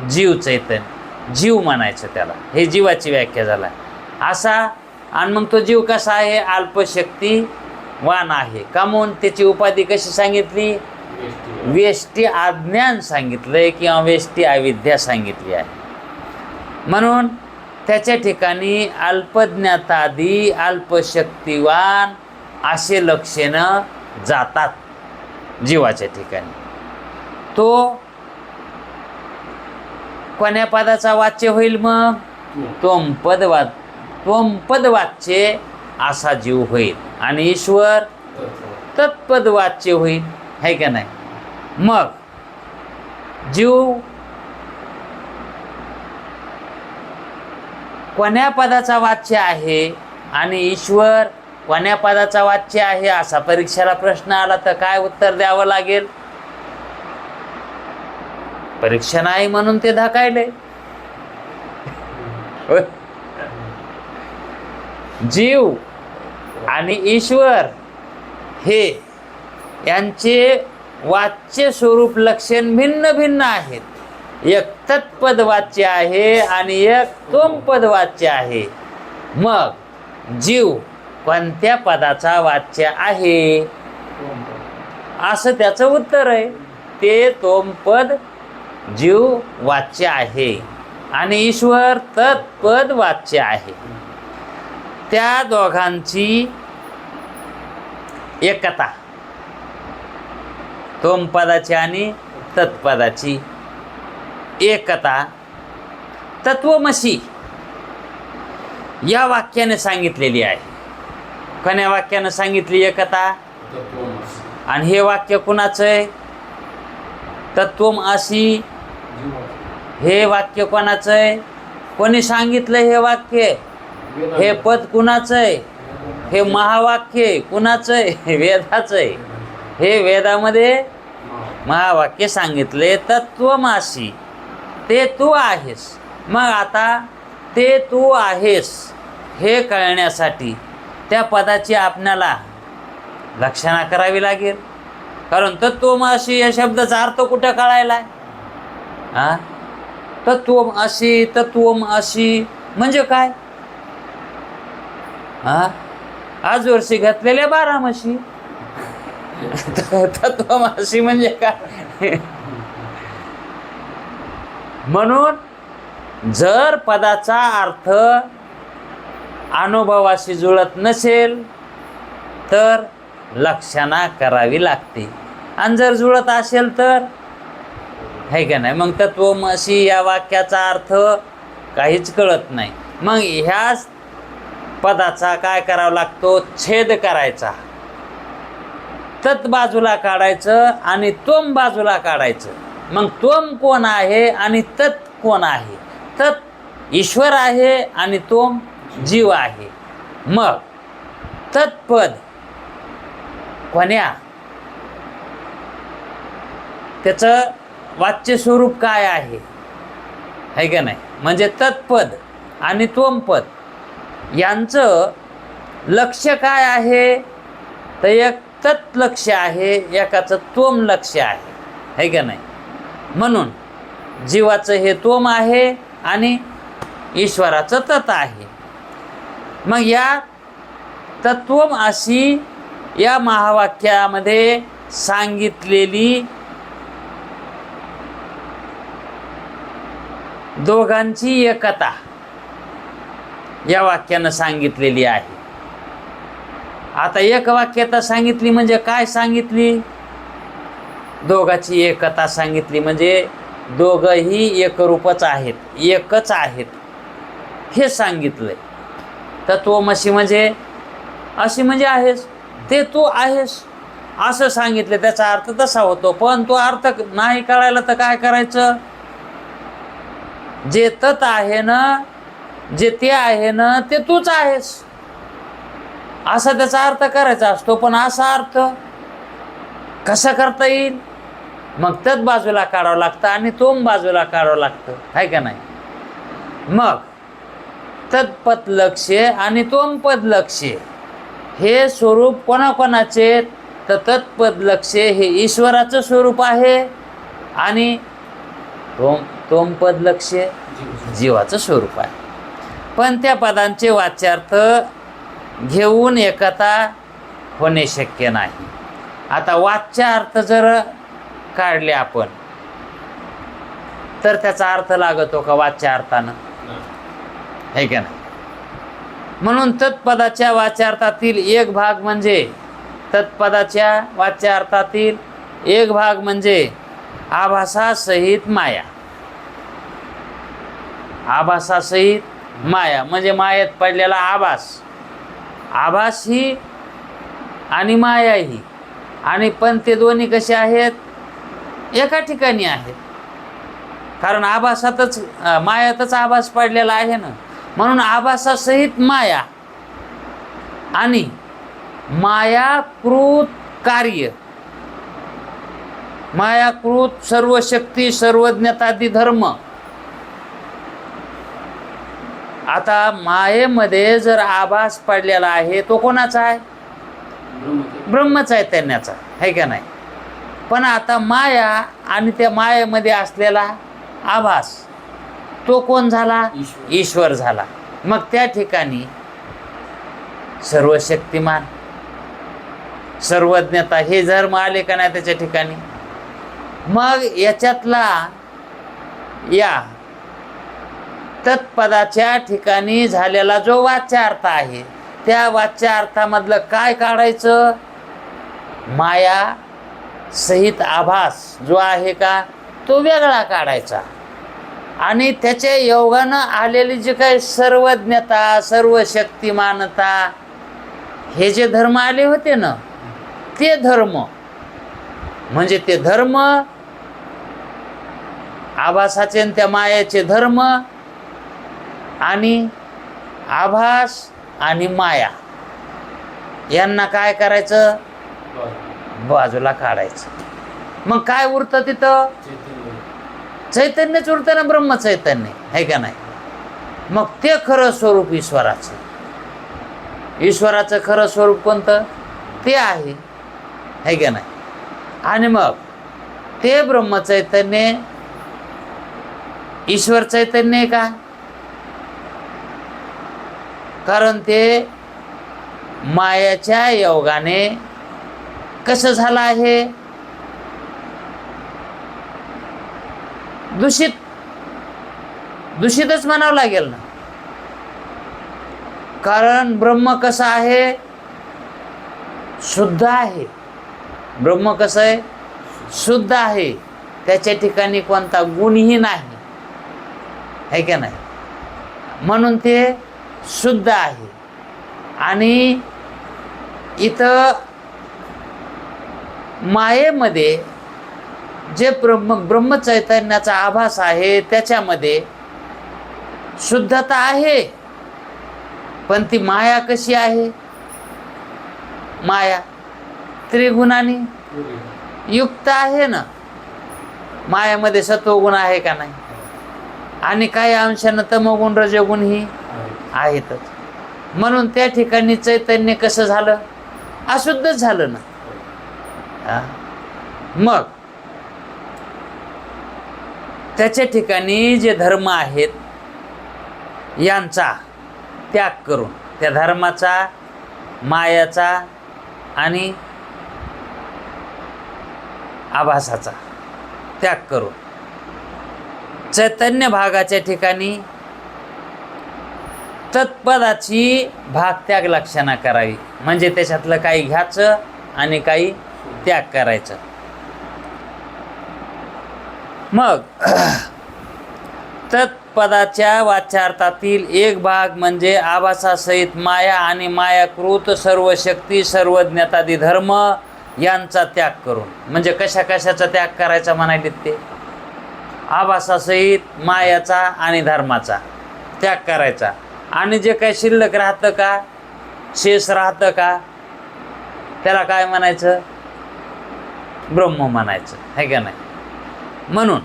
जीव चैतन्य, जीव म्हणायचं त्याला. हे जीवाची व्याख्या झाला असा. आणि मग तो जीव कसा आहे, अल्पशक्तीवान आहे. का म्हणून त्याची उपाधी कशी सांगितली, वेष्टी अज्ञान सांगितलंय किंवा वेष्टी अविद्या सांगितली आहे. म्हणून त्याच्या ठिकाणी अल्पज्ञातादी, अल्पशक्तिवान असे लक्षणं जातात जीवाच्या ठिकाणी. तो कोण्या पदाचा वाच्य होईल मग, त्वम पद वाच्य असा जीव होईल. आणि ईश्वर तत्पद वाच्य होईल, है का नाही. मग जीव कोण्या पदाचा वाच्य आहे आणि ईश्वर कोण्या पदाचा वाच्य आहे, असा परीक्षेला प्रश्न आला तर काय उत्तर द्यावं लागेल. परीक्षा नाही म्हणून ते धकायले. जीव आणि ईश्वर हे यांचे वाच्य स्वरूप लक्षण भिन्न भिन्न आहेत. एक तत्पद वाच्य आहे आणि एक त्वमपद वाच्य आहे. मग जीव कोणत्या पदाचा वाच्य आहे, असं त्याचं उत्तर आहे. ते त्वमपद जीव वाच्य आहे आणि ईश्वर तत्पद वाच्य आहे. त्या दोघांची एकता, त्वमपदाची आणि तत्पदाची एकता तत्वमसी या वाक्याने सांगितलेली आहे. कोण्या वाक्याने सांगितली एकता, आणि हे वाक्य कुणाचं आहे, तत्वमसी. हे वाक्य कोणाचं आहे, कोणी सांगितलं हे वाक्य, हे पद कुणाचं आहे, हे महावाक्य कुणाचं आहे, वेदाचं आहे. हे वेदामध्ये महावाक्य सांगितले तत्वमसी, ते तू आहेस. मग आता ते तू आहेस हे कळण्यासाठी त्या पदाची आपणाला लक्षणा करावी लागेल. कारण तत्वमसी या शब्दाचा अर्थ कुठं कळायला आहे. हा, तत्वमसी तत्वमसी म्हणजे काय. हा, आज वर्षी घातलेल्या 12 म्हशी. तत्वमसी म्हणजे काय. म्हणून जर पदाचा अर्थ अनुभवाशी जुळत नसेल तर लक्षणा करावी लागते, आणि जर जुळत असेल तर है का नाही. मग तत्वमसी या वाक्याचा अर्थ काहीच कळत नाही. मग ह्याच पदाचा काय करावा लागतो, छेद करायचा. तत् बाजूला काढायचं आणि त्वम बाजूला काढायचं. मग त्वम कोण आहे आणि तत् कोण आहे. तत् ईश्वर आहे आणि त्वम जीव आहे. मग तत्पद कोण्या, त्याचं वाच्य स्वरूप काय आहे, है का नाही. म्हणजे तत्पद आणि त्वमपद यांचं लक्ष काय आहे, तर एक तत् लक्ष आहे, एकाचं त्वम लक्ष आहे, है का नाही. म्हणून जीवाचं हे त्वम आहे आणि ईश्वराचं तत् आहे. मग या तत्वमसी या महावाक्यामध्ये सांगितलेली दोघांची एकता या वाक्यानं सांगितलेली आहे. आता एक वाक्यता सांगितली म्हणजे काय सांगितली, दोघांची एकता सांगितली म्हणजे दोघंही एकरूपच आहेत, एकच आहेत हे सांगितलंय. तत्वमसी म्हणजे अशी म्हणजे आहेस, ते तू आहेस असं सांगितलं, त्याचा अर्थ तसा होतो. पण तो अर्थ नाही कळायला तर काय करायचं, जे तत् आहे ना, जे ते आहे ना, ते तूच आहेस असा त्याचा अर्थ करायचा असतो. पण असा अर्थ कसा करता येईल, मग तत् बाजूला काढावं लागतं आणि तोम बाजूला काढावं लागतं, आहे का नाही. मग तत्पद लक्ष आणि तोमपद लक्ष हे स्वरूप कोणाकोणाचे, तर तत्पद लक्ष हे ईश्वराचं स्वरूप आहे आणि तोमपद लक्ष जीवाचं स्वरूप आहे. पण त्या पदांचे वाच्यार्थ घेऊन एकता होणे शक्य नाही. आता वाच्यार्थ जर काढले आपण तर त्याचा अर्थ लागतो का वाच्यार्थानं, है का नाही. म्हणून तत्पदाच्या वाच्यार्थातील एक भाग म्हणजे तत्पदाच्या वाच्यार्थातील एक भाग म्हणजे आभासासहित माया. आभासासहित माया म्हणजे मायेत पडलेला आभास. आभास ही आणि माया ही आणि पण ते दोन्ही कसे आहेत? एका ठिकाणी आहेत. कारण आभासातच मायातच आभास पडलेला आहे ना. म्हणून आभासासहित माया आणि मायाकृत कार्य, मायाकृत सर्व शक्ती सर्वज्ञतादी धर्म. आता मायेमध्ये जर आभास पडलेला आहे तो कोणाचा आहे? ब्रह्मचैतन्याचा आहे का नाही? पण आता माया आणि त्या मायेमध्ये असलेला आभास तो कोण झाला? ईश्वर झाला. मग त्या ठिकाणी सर्व शक्तिमान सर्वज्ञता हे धर्म आले का नाही त्याच्या ठिकाणी? मग याच्यातला या तत्पदाच्या ठिकाणी झालेला जो वाच्यार्थ आहे त्या वाच्यार्थामधलं काय काढायचं? माया सहित आभास जो आहे का तो वेगळा काढायचा. आणि त्याच्या योगानं आलेली जी काही सर्वज्ञता सर्व शक्तिमानता हे जे धर्म आले होते ना ते धर्म म्हणजे ते धर्म आभासाचे आणि त्या मायाचे धर्म आणि आभास आणि माया यांना काय करायचं? बाजूला काढायचं. मग काय उरतं तिथं? चैतन्यच उरतं ना, ब्रह्मचैतन्य आहे का नाही? मग ते खरं स्वरूप ईश्वराचं. ईश्वराचं खरं स्वरूप कोणतं? ते आहे का नाही? आणि मग ते ब्रह्मचैतन्य ईश्वर चैतन्य आहे का? कारण ते मायाच्या योगाने कसं झालं आहे? दूषितच म्हणावं लागेल ना. कारण ब्रह्म कसं आहे? शुद्ध आहे. ब्रह्म कसं आहे? शुद्ध आहे. त्याच्या ठिकाणी कोणता गुणही नाही आहे का नाही? म्हणून ते शुद्ध आहे. आणि इथं मायेमध्ये जे ब्रह्मचैतन्याचा आभास आहे त्याच्यामध्ये शुद्धता आहे. पण ती माया कशी आहे? माया त्रिगुणांनी युक्त आहे ना. मायामध्ये सत्वगुण आहे का नाही? आणि काही अंशानं तमोगुण रजोगुण ही आहेतच. म्हणून त्या ठिकाणी चैतन्य कसं झालं? अशुद्धच झालं ना. मग त्याच्या ठिकाणी जे धर्म आहेत यांचा त्याग करून त्या धर्माचा मायाचा आणि आभासाचा त्याग करून चैतन्य भागाच्या ठिकाणी तत्पदाची भागत्याग लक्षणा करावी. म्हणजे त्याच्यातलं काही घ्यायचं आणि काही त्याग करायचं. मग तत्पदाच्या वाच्यार्थातील एक भाग म्हणजे आभासासहित माया आणि मायाकृत सर्व शक्ती सर्वज्ञतादी धर्म यांचा त्याग करून. म्हणजे कशा कशाचा त्याग करायचा म्हणाले? ते आभासासहित मायाचा आणि धर्माचा त्याग करायचा. आणि जे काही शिल्लक राहतं का, शेष राहतं का, त्याला काय म्हणायचं? ब्रह्म म्हणायचं आहे का नाही? म्हणून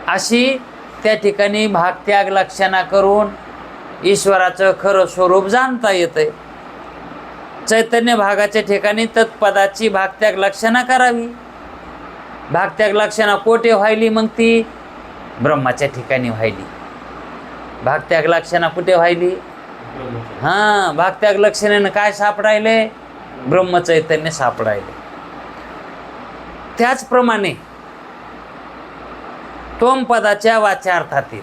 अशी त्या ठिकाणी भागत्याग लक्षणा करून ईश्वराचं खरं स्वरूप जाणता येतंय. चैतन्य भागाच्या ठिकाणी तत्पदाची भागत्याग लक्षणा करावी. भागत्याग लक्षणा कोठे व्हायली? मग ती ब्रह्माच्या ठिकाणी व्हायली. भागत्याग लक्षणा कुठे व्हायली? भागत्याग लक्षणानं काय सापडायले? ब्रह्मचैतन्य सापडायले. त्याचप्रमाणे तोमपदाच्या वाच्यार्थातील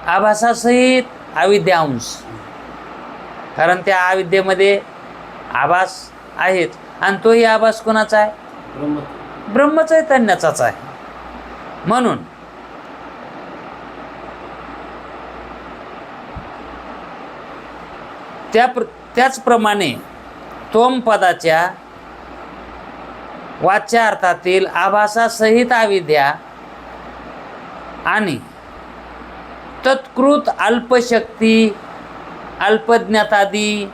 आभासासहित अविद्यांश. कारण त्या अविद्येमध्ये आभास आहेच आणि तोही आभास कोणाचा आहे? ब्रह्मचैतन्याचाच आहे. म्हणून त्याचप्रमाणे त्वम पदाच्या वाच्यार्थातील आभासासहित अविद्या आणि तत्कृत अल्पशक्ती अल्पज्ञातादी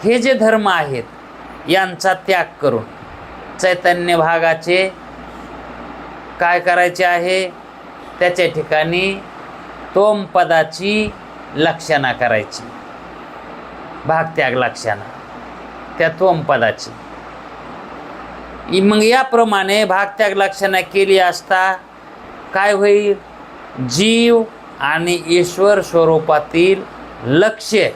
हे जे धर्म आहेत यांचा त्याग करून चैतन्य भागाचे काय करायचे आहे, त्याच्या ठिकाणी तोम पदाची लक्षणा करायची, भागत्याग लक्षणा त्या तोम पदाची. मग याप्रमाणे भागत्याग लक्षणा केली असता काय होईल, जीव आणि ईश्वर स्वरूपातील लक्ष्य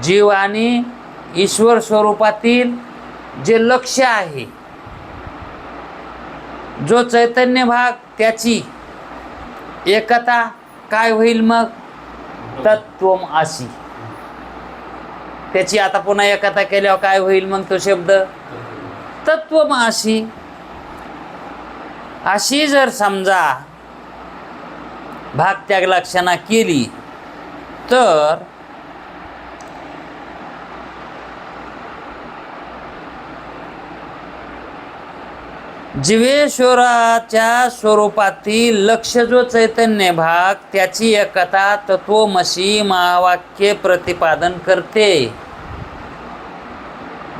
जीव आणि ईश्वर स्वरूपातील जे लक्ष्य आहे, जो चैतन्य भाग त्याची एकता काय होईल, मग तत्त्वमसि. त्याची आता पुन्हा एकता केल्यावर काय होईल, मग तो शब्द तत्त्वमसि. अशी जर समजा भागत्याग लक्षणा केली तर जीवेश्वराच्या स्वरूपातील लक्ष जो चैतन्य भाग त्याची एकता तत्त्वमसि महावाक्य प्रतिपादन करते.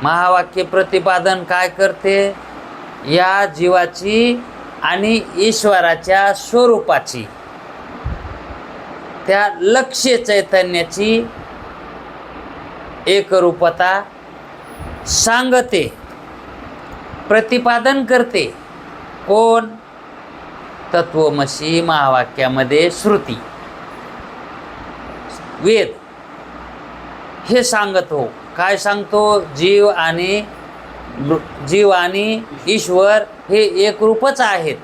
महावाक्य प्रतिपादन काय करते, या जीवाची आणि ईश्वराच्या स्वरूपाची त्या लक्ष्य चैतन्याची एकरूपता सांगते, प्रतिपादन करते. कोण, तत्त्वमसि महावाक्यामध्ये श्रुती वेद हे सांगतो. काय सांगतो, जीव आणि ईश्वर हे एकरूपच आहेत,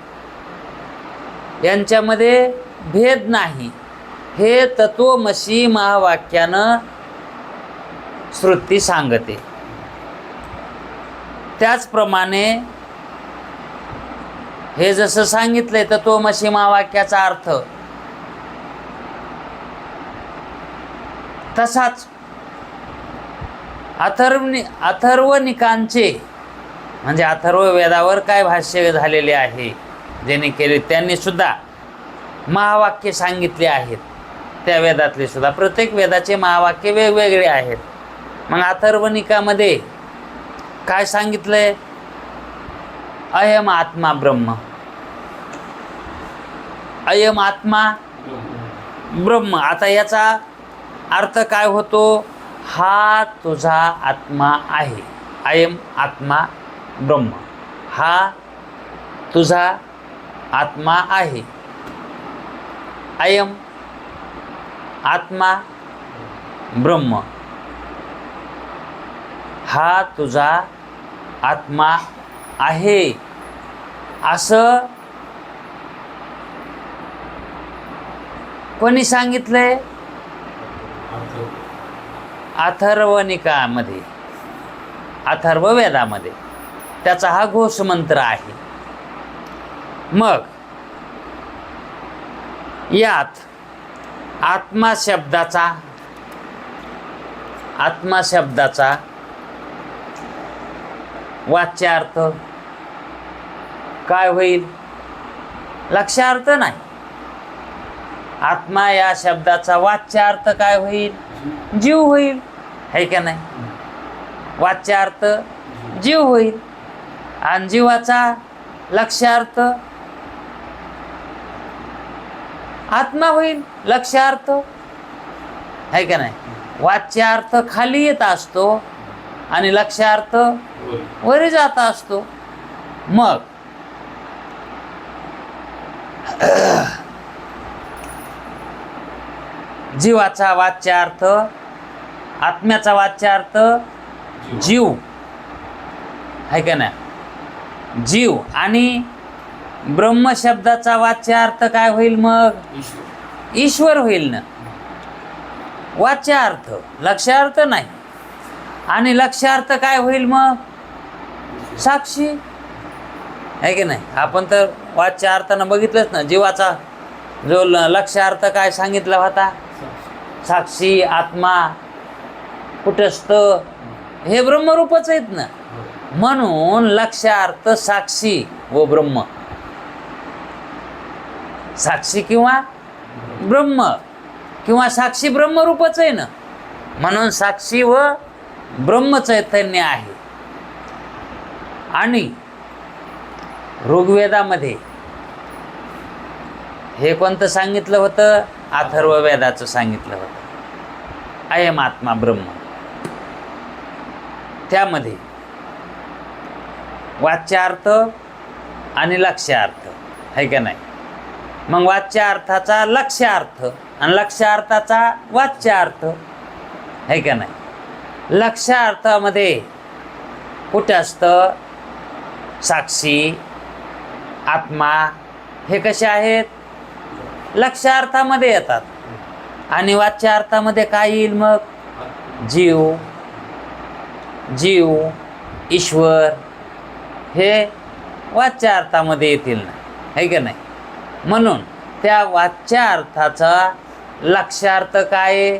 यांच्यामध्ये भेद नाही, हे तत्त्वमसि महावाक्यानं श्रुती सांगते. त्याचप्रमाणे हे जसं सांगितलंय तत्त्वमसि महावाक्याचा अर्थ, तसाच अथर्वनिकांचे म्हणजे अथर्व वेदावर काय भाष्य झालेले आहे ज्यांनी केले त्यांनी सुद्धा महावाक्य सांगितले आहेत. त्या वेदातले सुद्धा प्रत्येक वेदाचे महावाक्य वेगवेगळे आहेत. मग अथर्वनिकामध्ये काय सांगितलंय, अयम आत्मा ब्रह्म, अयम आत्मा ब्रह्म. आता याचा अर्थ काय होतो, हा तुझा आत्मा आहे. अयम आत्मा ब्रह्म, हा तुझा आत्मा आहे. अयम आत्मा ब्रह्म, हा तुझा आत्मा आहे, असं कोणी सांगितलंय, अथर्वनिकामध्ये, अथर्व वेदामध्ये. त्याचा हा घोषमंत्र आहे. मग यात आत्मा शब्दाचा वाच्यार्थ काय होईल, लक्ष्यार्थ नाही. आत्मा या शब्दाचा वाच्यार्थ काय होईल, जीव होईल, है का नाही. वाच्यार्थ जीव होईल आणि जीवाचा लक्ष्यार्थ आत्मा होईल, लक्ष्यार्थ, है का नाही. वाच्यार्थ खाली येत असतो आणि लक्ष्यार्थ वरी जात असतो. मग जीवाचा वाच्यार्थ, आत्म्याचा वाच्यार्थ जीव, है का नाही. जीव आणि ब्रह्म शब्दाचा वाच्यार्थ काय होईल, मग ईश्वर होईल ना. वाच्यार्थ, लक्ष्यार्थ नाही. आणि लक्ष्यार्थ काय होईल, मग साक्षी, है की नाही. आपण तर वाच्यार्थानं बघितलंच ना, जीवाचा जो लक्ष्यार्थ काय सांगितला होता? साक्षी, आत्मा, कुटस्थ, हे ब्रह्मरूपच आहेत ना. म्हणून लक्ष्यार्थ साक्षी व ब्रह्म, साक्षी किंवा ब्रह्म किंवा साक्षी ब्रह्मरूपच आहे ना. म्हणून साक्षी व ब्रह्म चैतन्य आहे. आणि ऋग्वेदामध्ये हे कोणतं सांगितलं होतं? अथर्ववेदाचं सांगितलं होतं, अयम आत्मा ब्रह्म. त्यामध्ये वाच्यार्थ आणि लक्ष्यार्थ आहे का नाही. मग वाच्यार्थाचा लक्ष्यार्थ आणि लक्ष्यार्थाचा वाच्यार्थ आहे का नाही. लक्ष्यार्थामध्ये कुठे असतं? साक्षी, आत्मा हे कसे आहेत? लक्ष्यार्थामध्ये येतात. आणि वाच्यार्थामध्ये काय येईल मग? जीव, ईश्वर हे वाच्यार्थामध्ये येतील ना, आहे का नाही. म्हणून त्या वाच्यार्थाचा लक्ष्यार्थ काय आहे?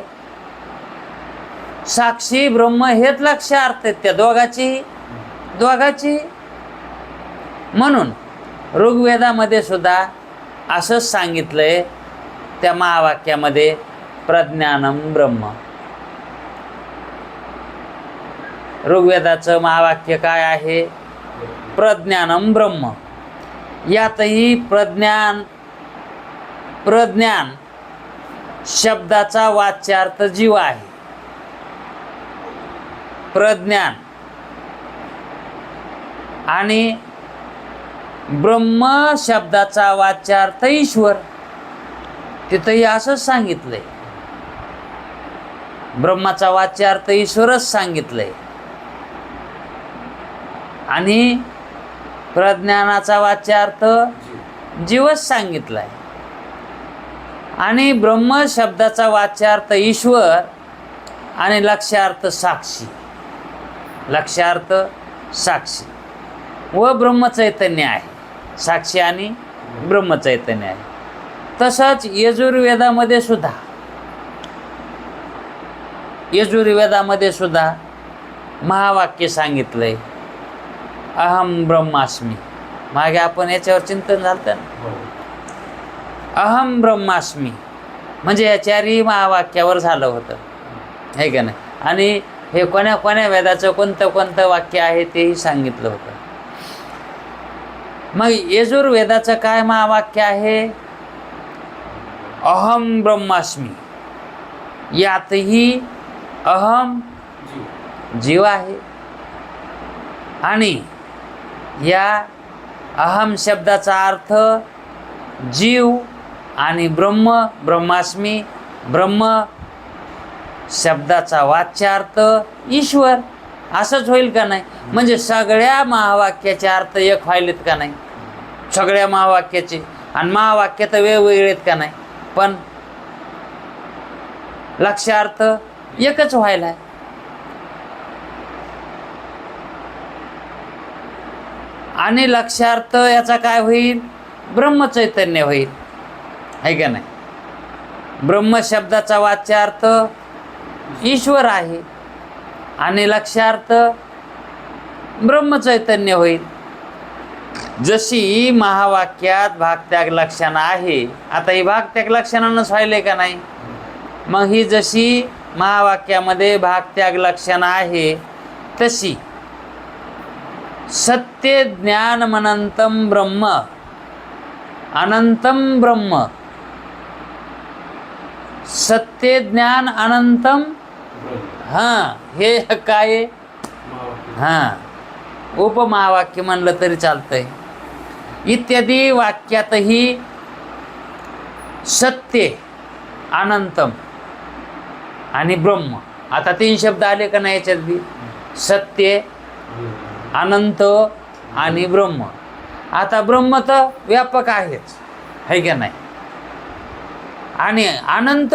साक्षी ब्रह्म हेच लक्ष्यार्थ आहेत त्या दोघाची. म्हणून ऋग्वेदामध्ये सुद्धा असंच सांगितलंय त्या महावाक्यामध्ये, प्रज्ञानम ब्रह्म. ऋग्वेदाचं महावाक्य काय आहे? प्रज्ञानम ब्रह्म. यातही प्रज्ञान शब्दाचा वाच्यार्थ जीव आहे. प्रज्ञान आणि ब्रह्म शब्दाचा वाच्यार्थ ईश्वर. तिथंही असंच सांगितलंय. ब्रह्माचा वाच्यार्थ ईश्वरच सांगितलंय आणि प्रज्ञानाचा वाच्यार्थ जीवच सांगितलाय. आणि ब्रह्म शब्दाचा वाच्यार्थ ईश्वर आणि लक्ष्यार्थ साक्षी व ब्रह्मचैतन्य आहे. साक्षी आणि ब्रह्मचैतन्य आहे. तसंच यजुर्वेदामध्ये सुद्धा महावाक्य सांगितलंय, अहम ब्रह्मास्मी. मागे आपण याच्यावर चिंतन झालं ना. अहम ब्रह्मास्मी म्हणजे या चारही महावाक्यावर झालं होतं, आहे का नाही. आणि हे कोण्या वेदाचं कोणतं वाक्य आहे तेही सांगितलं होतं. मग यजुर्वेदाचं काय महावाक्य आहे? अहम ब्रह्मास्मी. यातही अहम जीव आहे. आणि या अहम शब्दाचा अर्थ जीव आणि ब्रह्मास्मी. ब्रह्म शब्दाचा वाच्यार्थ ईश्वर. असंच होईल का नाही? म्हणजे सगळ्या महावाक्याचे अर्थ एक व्हायलेत का नाही? सगळ्या महावाक्याचे. आणि महावाक्य तर वेगवेगळे आहेत का नाही? पण लक्ष्यार्थ एकच व्हायला आहे. आणि लक्ष्यार्थ याचा काय होईल? ब्रह्मचैतन्य होईल, आहे का नाही. ब्रह्म शब्दाचा वाच्यार्थ ईश्वर आहे आणि लक्ष्यार्थ ब्रह्मचैतन्य होईल. जशी महावाक्यात भागत्याग लक्षणं आहे, आता ही भागत्याग लक्षणानंच व्हायले का नाही. मग ही जशी महावाक्यामध्ये भागत्याग लक्षणं आहे तशी सत्य ज्ञान अनंतम ब्रह्म, अनंतम ब्रह्म, सत्य ज्ञान अनंतम. हे काय? उपमहावाक्य म्हणलं तरी चालतंय. इत्यादी वाक्यातही सत्य, अनंतम आणि ब्रह्म, आता 3 शब्द आले का नाही याच्यात बी? सत्य, अनंत आणि ब्रह्म. आता ब्रह्म तर व्यापक आहेच, है का नाही. आणि अनंत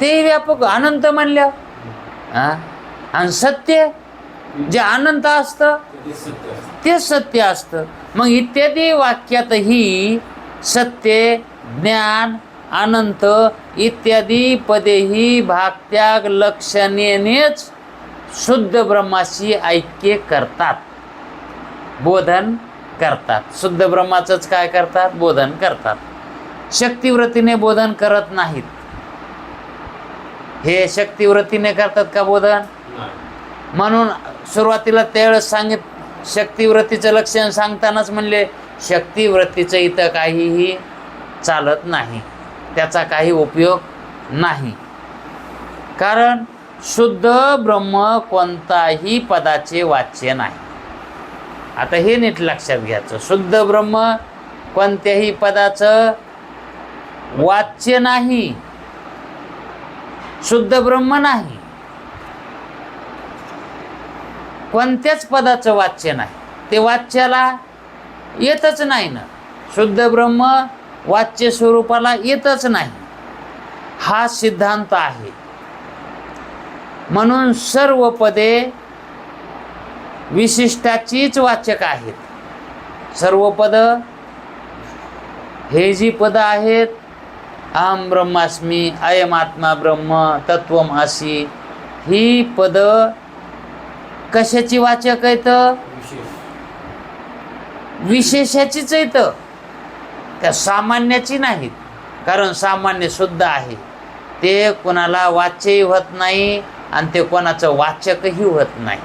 ते व्यापक, अनंत म्हणल्या. आणि सत्य जे अनंत असतं ते सत्य असतं. मग इत्यादी वाक्यातही सत्य, ज्ञान, अनंत इत्यादी पदेही भागत्याग लक्षणेनेच शुद्ध ब्रह्माशी ऐक्य करतात, बोधन करतात. शुद्ध ब्रह्माचंच काय करतात? बोधन करतात. शक्तिवृत्तीने बोधन करत नाहीत. हे शक्तिवृत्तीने करतात का बोधन? म्हणून सुरुवातीला त्यावेळेस शक्तिवृत्तीचं लक्षण सांगतानाच म्हणले शक्तिवृत्तीचं इथं काहीही चालत नाही, त्याचा काही उपयोग नाही. कारण शुद्ध ब्रह्म कोणताही पदाचे वाच्य नाही. आता हे नीट लक्षात घ्यायचं, शुद्ध ब्रह्म कोणत्याही पदाचं वाच्य नाही, शुद्ध ब्रह्म नाही, कोणत्याच पदाचं वाच्य नाही. ते वाच्याला येतच नाही ना. शुद्ध ब्रह्म वाच्य स्वरूपाला येतच नाही, हा सिद्धांत आहे. म्हणून सर्व पदे विशिष्टाचीच वाचक आहेत. सर्व पद हे जी पद आहेत, अहम ब्रह्मास्मी, अयम आत्मा ब्रह्म, तत्वम असि, ही पद कशाची वाचक आहेत? विशेषाचीच आहेत, त्या सामान्याची नाहीत. कारण सामान्य शुद्ध आहे, ते कोणाला वाच्यही होत नाही आणि ते कोणाचं वाचकही होत नाही.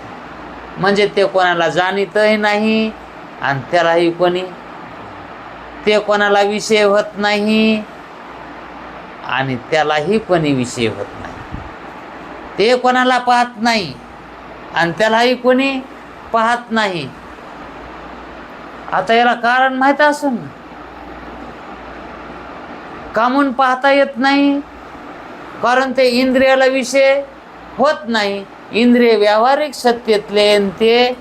म्हणजे ते कोणाला जाणीतही नाही आणि त्यालाही कोणी, ते कोणाला विषय होत नाही आणि त्यालाही कोणी विषय होत नाही. ते कोणाला पाहत नाही आणि त्यालाही कोणी पाहत नाही. आता याला कारण माहीत असेल ना, का म्हणून पाहता येत नाही? कारण ते इंद्रियाला विषय होत नाही. इंद्रिय व्यावहारिक सत्तेतले आणि ते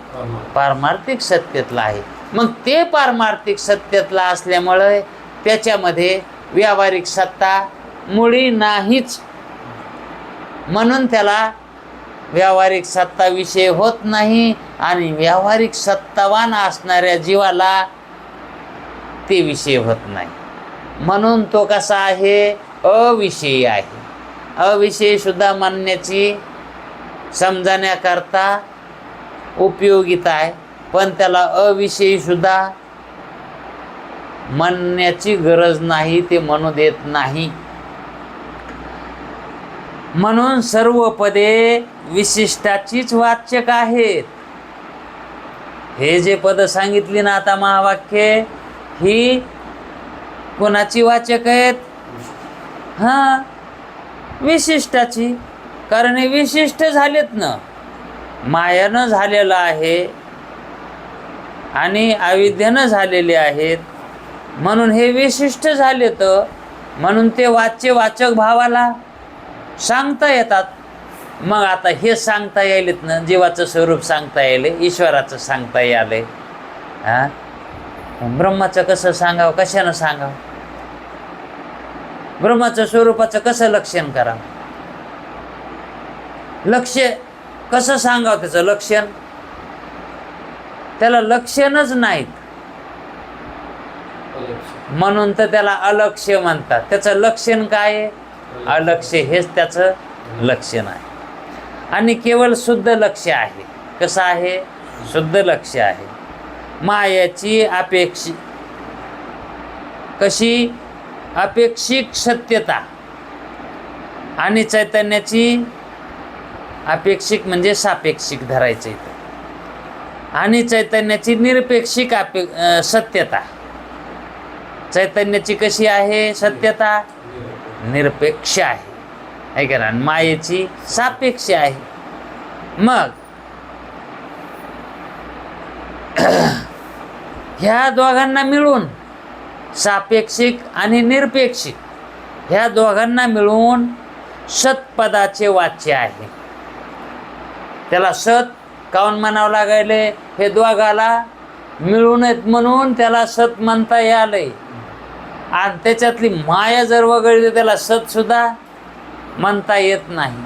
पारमार्थिक सत्तेतला आहे. मग ते पारमार्थिक सत्तेतला असल्यामुळे त्याच्यामध्ये व्यावहारिक सत्ता मुळी नाहीच. म्हणून त्याला व्यावहारिक सत्ता विषय होत नाही आणि व्यावहारिक सत्तावान असणाऱ्या जीवाला ते विषय होत नाही. म्हणून तो कसा आहे? अविषयी आहे. अविषयी सुद्धा मानण्याची समजण्याकरता उपयोगिता आहे, पण त्याला अविषयी सुद्धा म्हणण्याची गरज नाही, ते म्हणू देत नाही. म्हणून सर्व पदे विशिष्टाचीच वाचक आहेत. हे जे पद सांगितली ना आता महावाक्य, ही कोणाची वाचक आहेत? हां, विशिष्टाची. कारण हे विशिष्ट झालेत ना, मायानं झालेलं आहे आणि अविद्येनं झालेले आहेत. म्हणून हे विशिष्ट झालेत. म्हणून ते वाच्य वाचक भावाला सांगता येतात. मग आता हे सांगता यायलेत ना, जीवाचं स्वरूप सांगता यायले, ईश्वराचं सांगता यायले. हां, ब्रह्माचं कसं सांगावं? कशानं सांगावं? ब्रह्माचं स्वरूपाचं कसं लक्षण करावं? लक्ष्य कसं सांगावं? त्याचं लक्षण, त्याला लक्षणच नाहीत. म्हणून तर त्याला अलक्ष्य म्हणतात. त्याचं लक्षण काय आहे? अलक्ष्य हेच त्याचं लक्षण आहे. आणि केवळ शुद्ध लक्ष्य आहे. कसं आहे? शुद्ध लक्ष्य आहे. मायाची कशी अपेक्षिक सत्यता आणि चैतन्याची अपेक्षिक म्हणजे सापेक्षिक धरायचं इथं, आणि चैतन्याची निरपेक्षिक सत्यता. चैतन्याची कशी आहे सत्यता? निरपेक्ष आहे का ना. मायेची सापेक्ष आहे. मग ह्या दोघांना मिळून, सापेक्षिक आणि निरपेक्षिक, ह्या दोघांना मिळून सत्पदाचे वाच्य आहे. त्याला सत काऊन म्हणावं लागले? हे दोघाला मिळून आहेत म्हणून त्याला सत म्हणता यालंय. आणि त्याच्यातली माया जर वगळली त्याला सत सुद्धा म्हणता येत नाही.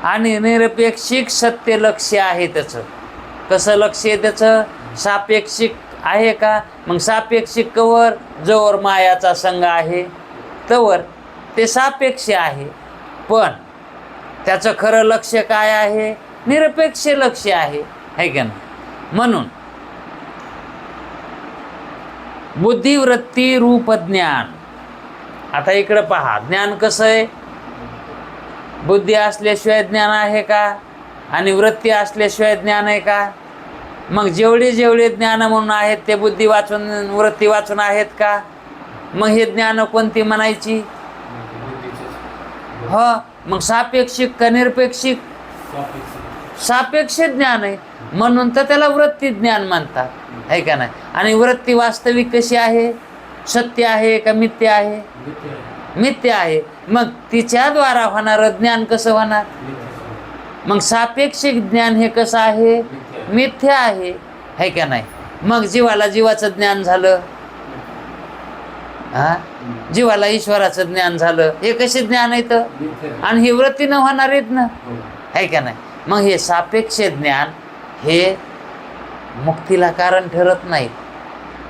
आणि निरपेक्षिक सत्य लक्ष्य आहे त्याचं. कसं लक्ष्य आहे त्याचं? सापेक्षिक आहे का? मग सापेक्षिक कवर जवळ मायाचा संघ आहे तवर ते सापेक्ष आहे, पण त्याचं खरं लक्ष काय आहे? निरपेक्ष लक्ष आहे का नाही? म्हणून बुद्धिवृत्ती रूप ज्ञान. आता इकडं पहा, ज्ञान कसं आहे? बुद्धी असल्याशिवाय ज्ञान आहे का? आणि वृत्ती असल्याशिवाय ज्ञान आहे का? मग जेवढे जेवढे ज्ञान म्हणून आहेत ते बुद्धी वाचून वृत्ती वाचून आहेत का? मग हे ज्ञान कोणती म्हणायची? हो, मग सापेक्षिक का निरपेक्षिक? सापेक्ष ज्ञान आहे, म्हणून तर त्याला वृत्ती ज्ञान म्हणतात, आहे का नाही? आणि वृत्ती वास्तविक कशी आहे? सत्य आहे का मिथ्या आहे? मिथ्या आहे. मग तिच्याद्वारा होणारं ज्ञान कसं होणार? मग सापेक्षिक ज्ञान हे कसं आहे? मिथ्या आहे का नाही? मग जीवाला जीवाचं ज्ञान झालं, हा, जीवाला ईश्वराचं ज्ञान झालं. हे कसे ज्ञान आहेत? आणि ही वृत्तीनं होणार आहेत ना, आहे का नाही? मग हे सापेक्ष ज्ञान हे मुक्तीला कारण ठरत नाही.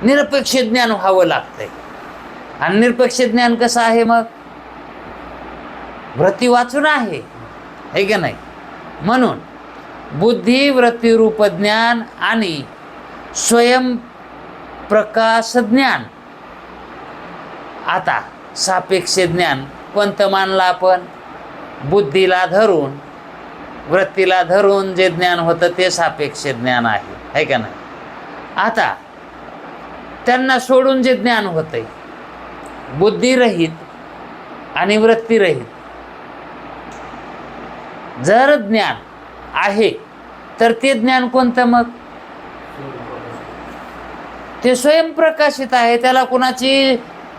निरपेक्ष ज्ञान व्हावं लागतंय. आणि निरपेक्ष ज्ञान कसं आहे? मग वृत्ती वाचून आहे का नाही? म्हणून बुद्धी वृत्ती रूप ज्ञान आणि स्वयंप्रकाश ज्ञान. आता सापेक्ष ज्ञान कोणतं मानलं आपण? बुद्धीला धरून वृत्तीला धरून जे ज्ञान होतं ते सापेक्ष ज्ञान आहे का नाही? आता त्यांना सोडून जे ज्ञान होतंय बुद्धिरहित आणि वृत्तीरहित, जर ज्ञान आहे तर ते ज्ञान कोणतं? मग ते स्वयंप्रकाशित आहे. त्याला कुणाची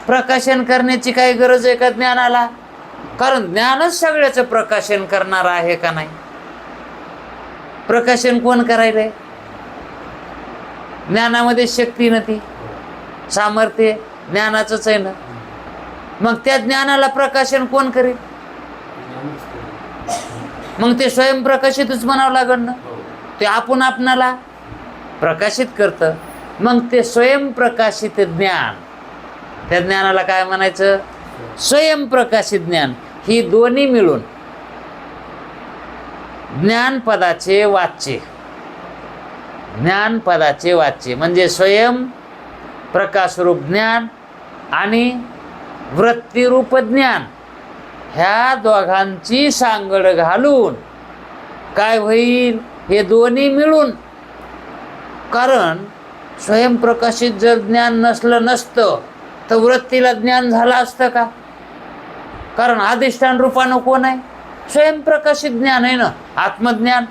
प्रकाशन करण्याची काही गरज आहे का ज्ञानाला? कारण ज्ञानच सगळ्याचं प्रकाशन करणार आहे का नाही? प्रकाशन कोण करायलंय? ज्ञानामध्ये शक्ती न ती सामर्थ्य ज्ञानाचंच आहे ना. मग त्या ज्ञानाला प्रकाशन कोण करेल? मग ते स्वयंप्रकाशितच म्हणावं लागेल ना. ते आपण आपणाला प्रकाशित करतं. मग ते स्वयंप्रकाशित ज्ञान, त्या ज्ञानाला काय म्हणायचं? स्वयंप्रकाशित ज्ञान. ही दोन्ही मिळून ज्ञानपदाचे वाच्य, ज्ञानपदाचे वाच्य म्हणजे स्वयं प्रकाशरूप ज्ञान आणि वृत्तीरूप ज्ञान, ह्या दोघांची सांगड घालून काय होईल? हे दोन्ही मिळून. कारण स्वयंप्रकाशित जर ज्ञान नसतं तर वृत्तीला ज्ञान झालं असतं का? कारण अधिष्ठान रूपानं कोण आहे? स्वयंप्रकाशित ज्ञान आहे ना, आत्मज्ञान.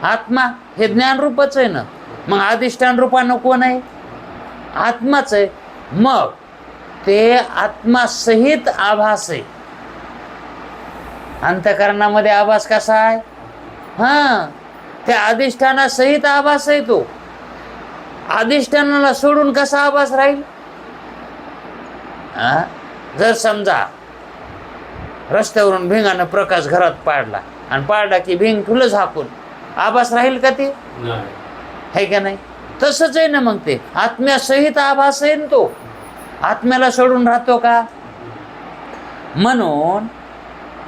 आत्मा हे ज्ञान रूपच आहे ना. मग अधिष्ठान रूपानं कोण आहे? आत्माच आहे. मग ते आत्मासहित आभास आहे. अंतःकरणामध्ये आभास कसा आहे? हां, त्या अधिष्ठानासहित आभास आहे. तो अधिष्ठानाला सोडून कसा आभास राहील? जर समजा रस्त्यावरून भिंगानं प्रकाश घरात पाडला आणि पाडला की भिंग ठुलं झाकून, आभास राहील का? ते आहे का नाही? तसंच आहे ना. मग ते आत्म्यासहित आभास आहे ना. तो आत्म्याला सोडून राहतो का? म्हणून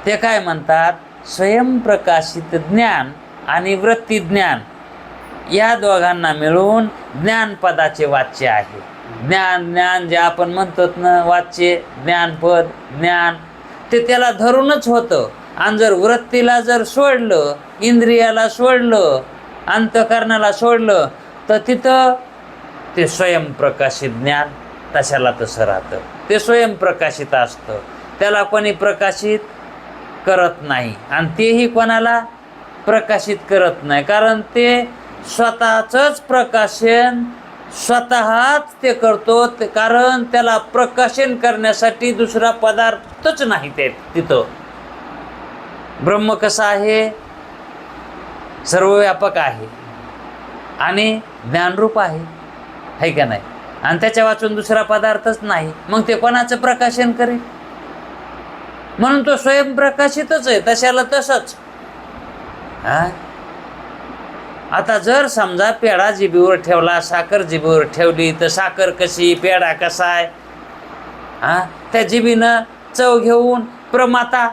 ते काय म्हणतात? स्वयंप्रकाशित ज्ञान आणि वृत्ती ज्ञान या दोघांना मिळून ज्ञानपदाचे वाच्य आहे. ज्ञान जे आपण म्हणतो ना, वाच्य ज्ञानपद ज्ञान, ते त्याला धरूनच होतं. आणि जर वृत्तीला जर सोडलं, इंद्रियाला सोडलं, अंतःकरणाला सोडलं तर तिथं ते स्वयंप्रकाशित ज्ञान तशाला तसं राहतं. ते स्वयंप्रकाशित असतं. त्याला कोणी प्रकाशित करत नाही आणि तेही कोणाला प्रकाशित करत नाही. कारण ते स्वतःचंच प्रकाशन स्वतःच ते करतो. कारण त्याला प्रकाशन करण्यासाठी दुसरा पदार्थच नाही. ते तिथं ब्रह्म कसा आहे? सर्वव्यापक आहे आणि ज्ञानरूप आहे का नाही? आणि त्याच्या वाचून दुसरा पदार्थच नाही. मग ते कोणाचं प्रकाशन करेल? म्हणून तो स्वयंप्रकाशितच आहे, तशाला तसंच. आता जर समजा पेढा जिभेवर ठेवला, साखर जिभेवर ठेवली, तर साखर कशी, पेढा कसा आहे, त्या जिभीनं चव घेऊन प्रमाता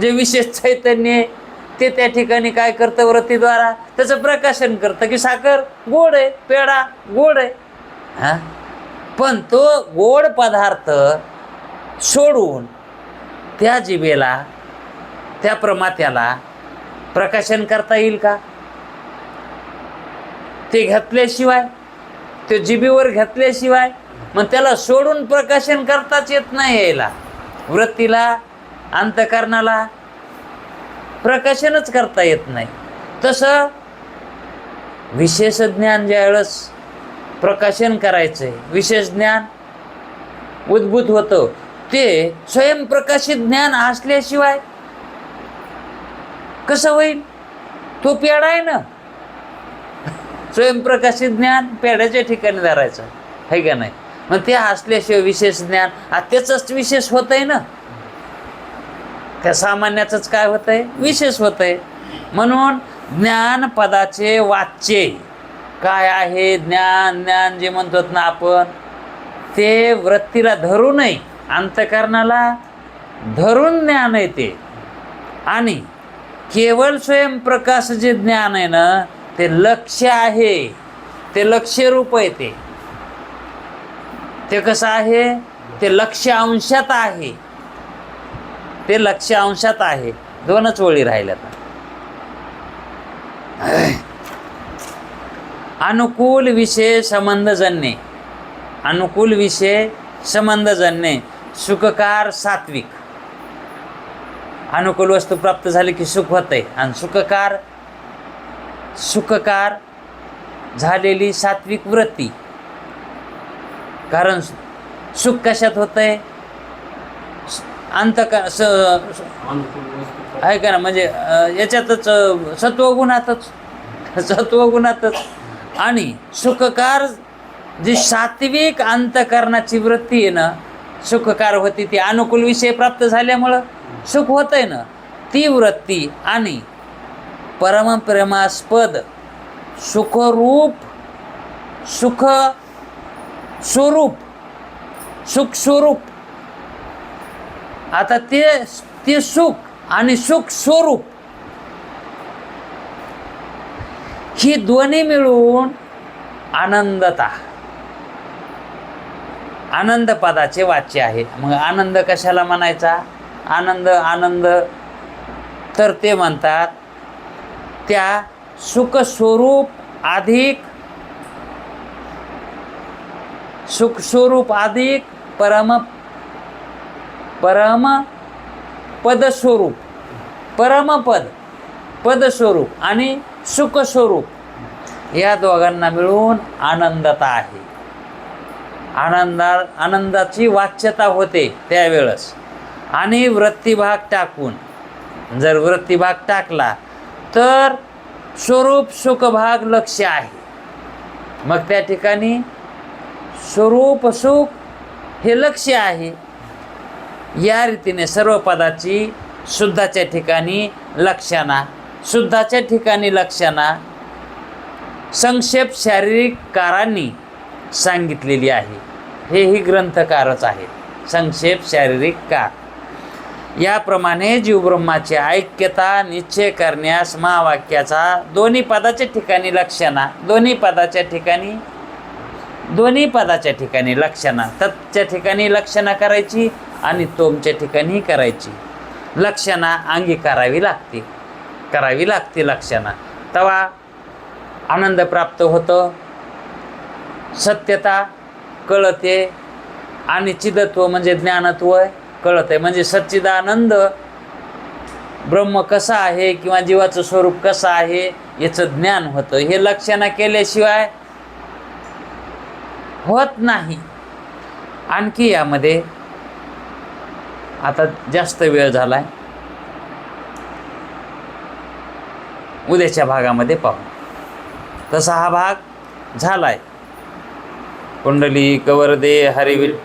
जे विशेष चैतन्य आहे ते त्या ठिकाणी काय करतं, वृत्तीद्वारा त्याचं प्रकाशन करतं की साखर गोड आहे, पेढा गोड आहे. पण तो गोड पदार्थ सोडून त्या जिभेला, त्या प्रमात्याला प्रकाशन करता येईल का? ते घातल्याशिवाय, ते जिभेवर घातल्याशिवाय मग त्याला सोडून प्रकाशन करताच येत नाही. यायला वृत्तीला, अंतःकरणाला प्रकाशनच करता येत नाही. तसं विशेष ज्ञान ज्यावेळेस प्रकाशन करायचं आहे, विशेष ज्ञान उद्भूत होतं, ते स्वयंप्रकाशित ज्ञान असल्याशिवाय कसं होईल? तो पेढा आहे ना, स्वयंप्रकाशित ज्ञान पेढ्याच्या ठिकाणी धरायचं आहे का नाही? मग ते असल्याशिवाय विशेष ज्ञान त्याचंच विशेष होत आहे ना, त्या सामान्याचंच काय होत आहे, विशेष होत आहे. म्हणून ज्ञानपदाचे वाच्य काय आहे? ज्ञान. ज्ञान जे म्हणतो ना आपण, ते वृत्तीला धरून नाही, अंतःकरणाला धरून ज्ञान आहे ते. आणि केवळ स्वयंप्रकाश जे ज्ञान आहे ना, ते लक्ष्य आहे, ते लक्ष्यरूप आहे. ते कसं आहे? ते लक्ष्य अंशात आहे, ते लक्ष्य अंशात आहे. 2च ओळी राहिल्यात. अनुकूल विषय संबंधजन्य, अनुकूल विषय संबंधजन्य, सुखकार सात्विक. अनुकूल वस्तू प्राप्त झाली की सुख होतंय, आणि सुखकार झालेली सात्विक वृत्ती. कारण सुख कशात होतंय? आहे का ना, म्हणजे याच्यातच सत्वगुणातच. आणि सुखकार जी सात्विक अंतःकरणाची वृत्ती आहे ना, सुखकार होती, ती अनुकूल विषय प्राप्त झाल्यामुळं सुख होतंय ना, ती वृत्ती. आणि परमप्रेमास्पद सुखरूप, सुख स्वरूप, सुख स्वरूप. आता ते सुख आणि सुख स्वरूप ही दोन्ही मिळून आनंदता, आनंद पदाचे वाच्य आहे. मग आनंद कशाला म्हणायचा? आनंद तर ते म्हणतात त्या सुख स्वरूप अधिक, सुख स्वरूप अधिक पद स्वरूप, पद स्वरूप आणि सुख स्वरूप, या दोघांना मिळून आनंदता आहे. आनंदाची वाच्यता होते त्यावेळेस. आणि वृत्तीभाग टाकून, जर वृत्तीभाग टाकला तर स्वरूप सुखभाग लक्ष्य आहे. मग त्या ठिकाणी स्वरूप सुख हे लक्ष्य आहे. या रीतीने सर्व पदाची शुद्धाच्या ठिकाणी लक्षणा, शुद्धाच्या ठिकाणी लक्षणा संक्षेप शारीरिक कारांनी सांगितलेली आहे. हेही ग्रंथकारच आहेत, संक्षेप शारीरिक कार. याप्रमाणे जीवब्रह्माची ऐक्यता निश्चय करण्यास महावाक्याचा दोन्ही पदाच्या ठिकाणी लक्षणा, दोन्ही पदाच्या ठिकाणी लक्षणा, तत्च्या ठिकाणी लक्षणा करायची आणि तोमच्या ठिकाणी करायची. लक्षणा अंगीकारावी लागते लक्षणा. तेव्हा आनंद प्राप्त होतं, सत्यता कळते आणि चिदत्व म्हणजे ज्ञानत्व कळते. म्हणजे सच्चिदानंद ब्रह्म कसा आहे किंवा जीवाचं स्वरूप कसं आहे याचं ज्ञान होतं. हे लक्षणा केल्याशिवाय होत नाही. आणखी यामध्ये आता जास्त वेळ झालाय, उद्याच्या भागामध्ये पाहू. तसा हा भाग झालाय. कुंडली कवरदे हरिविठ्ठल.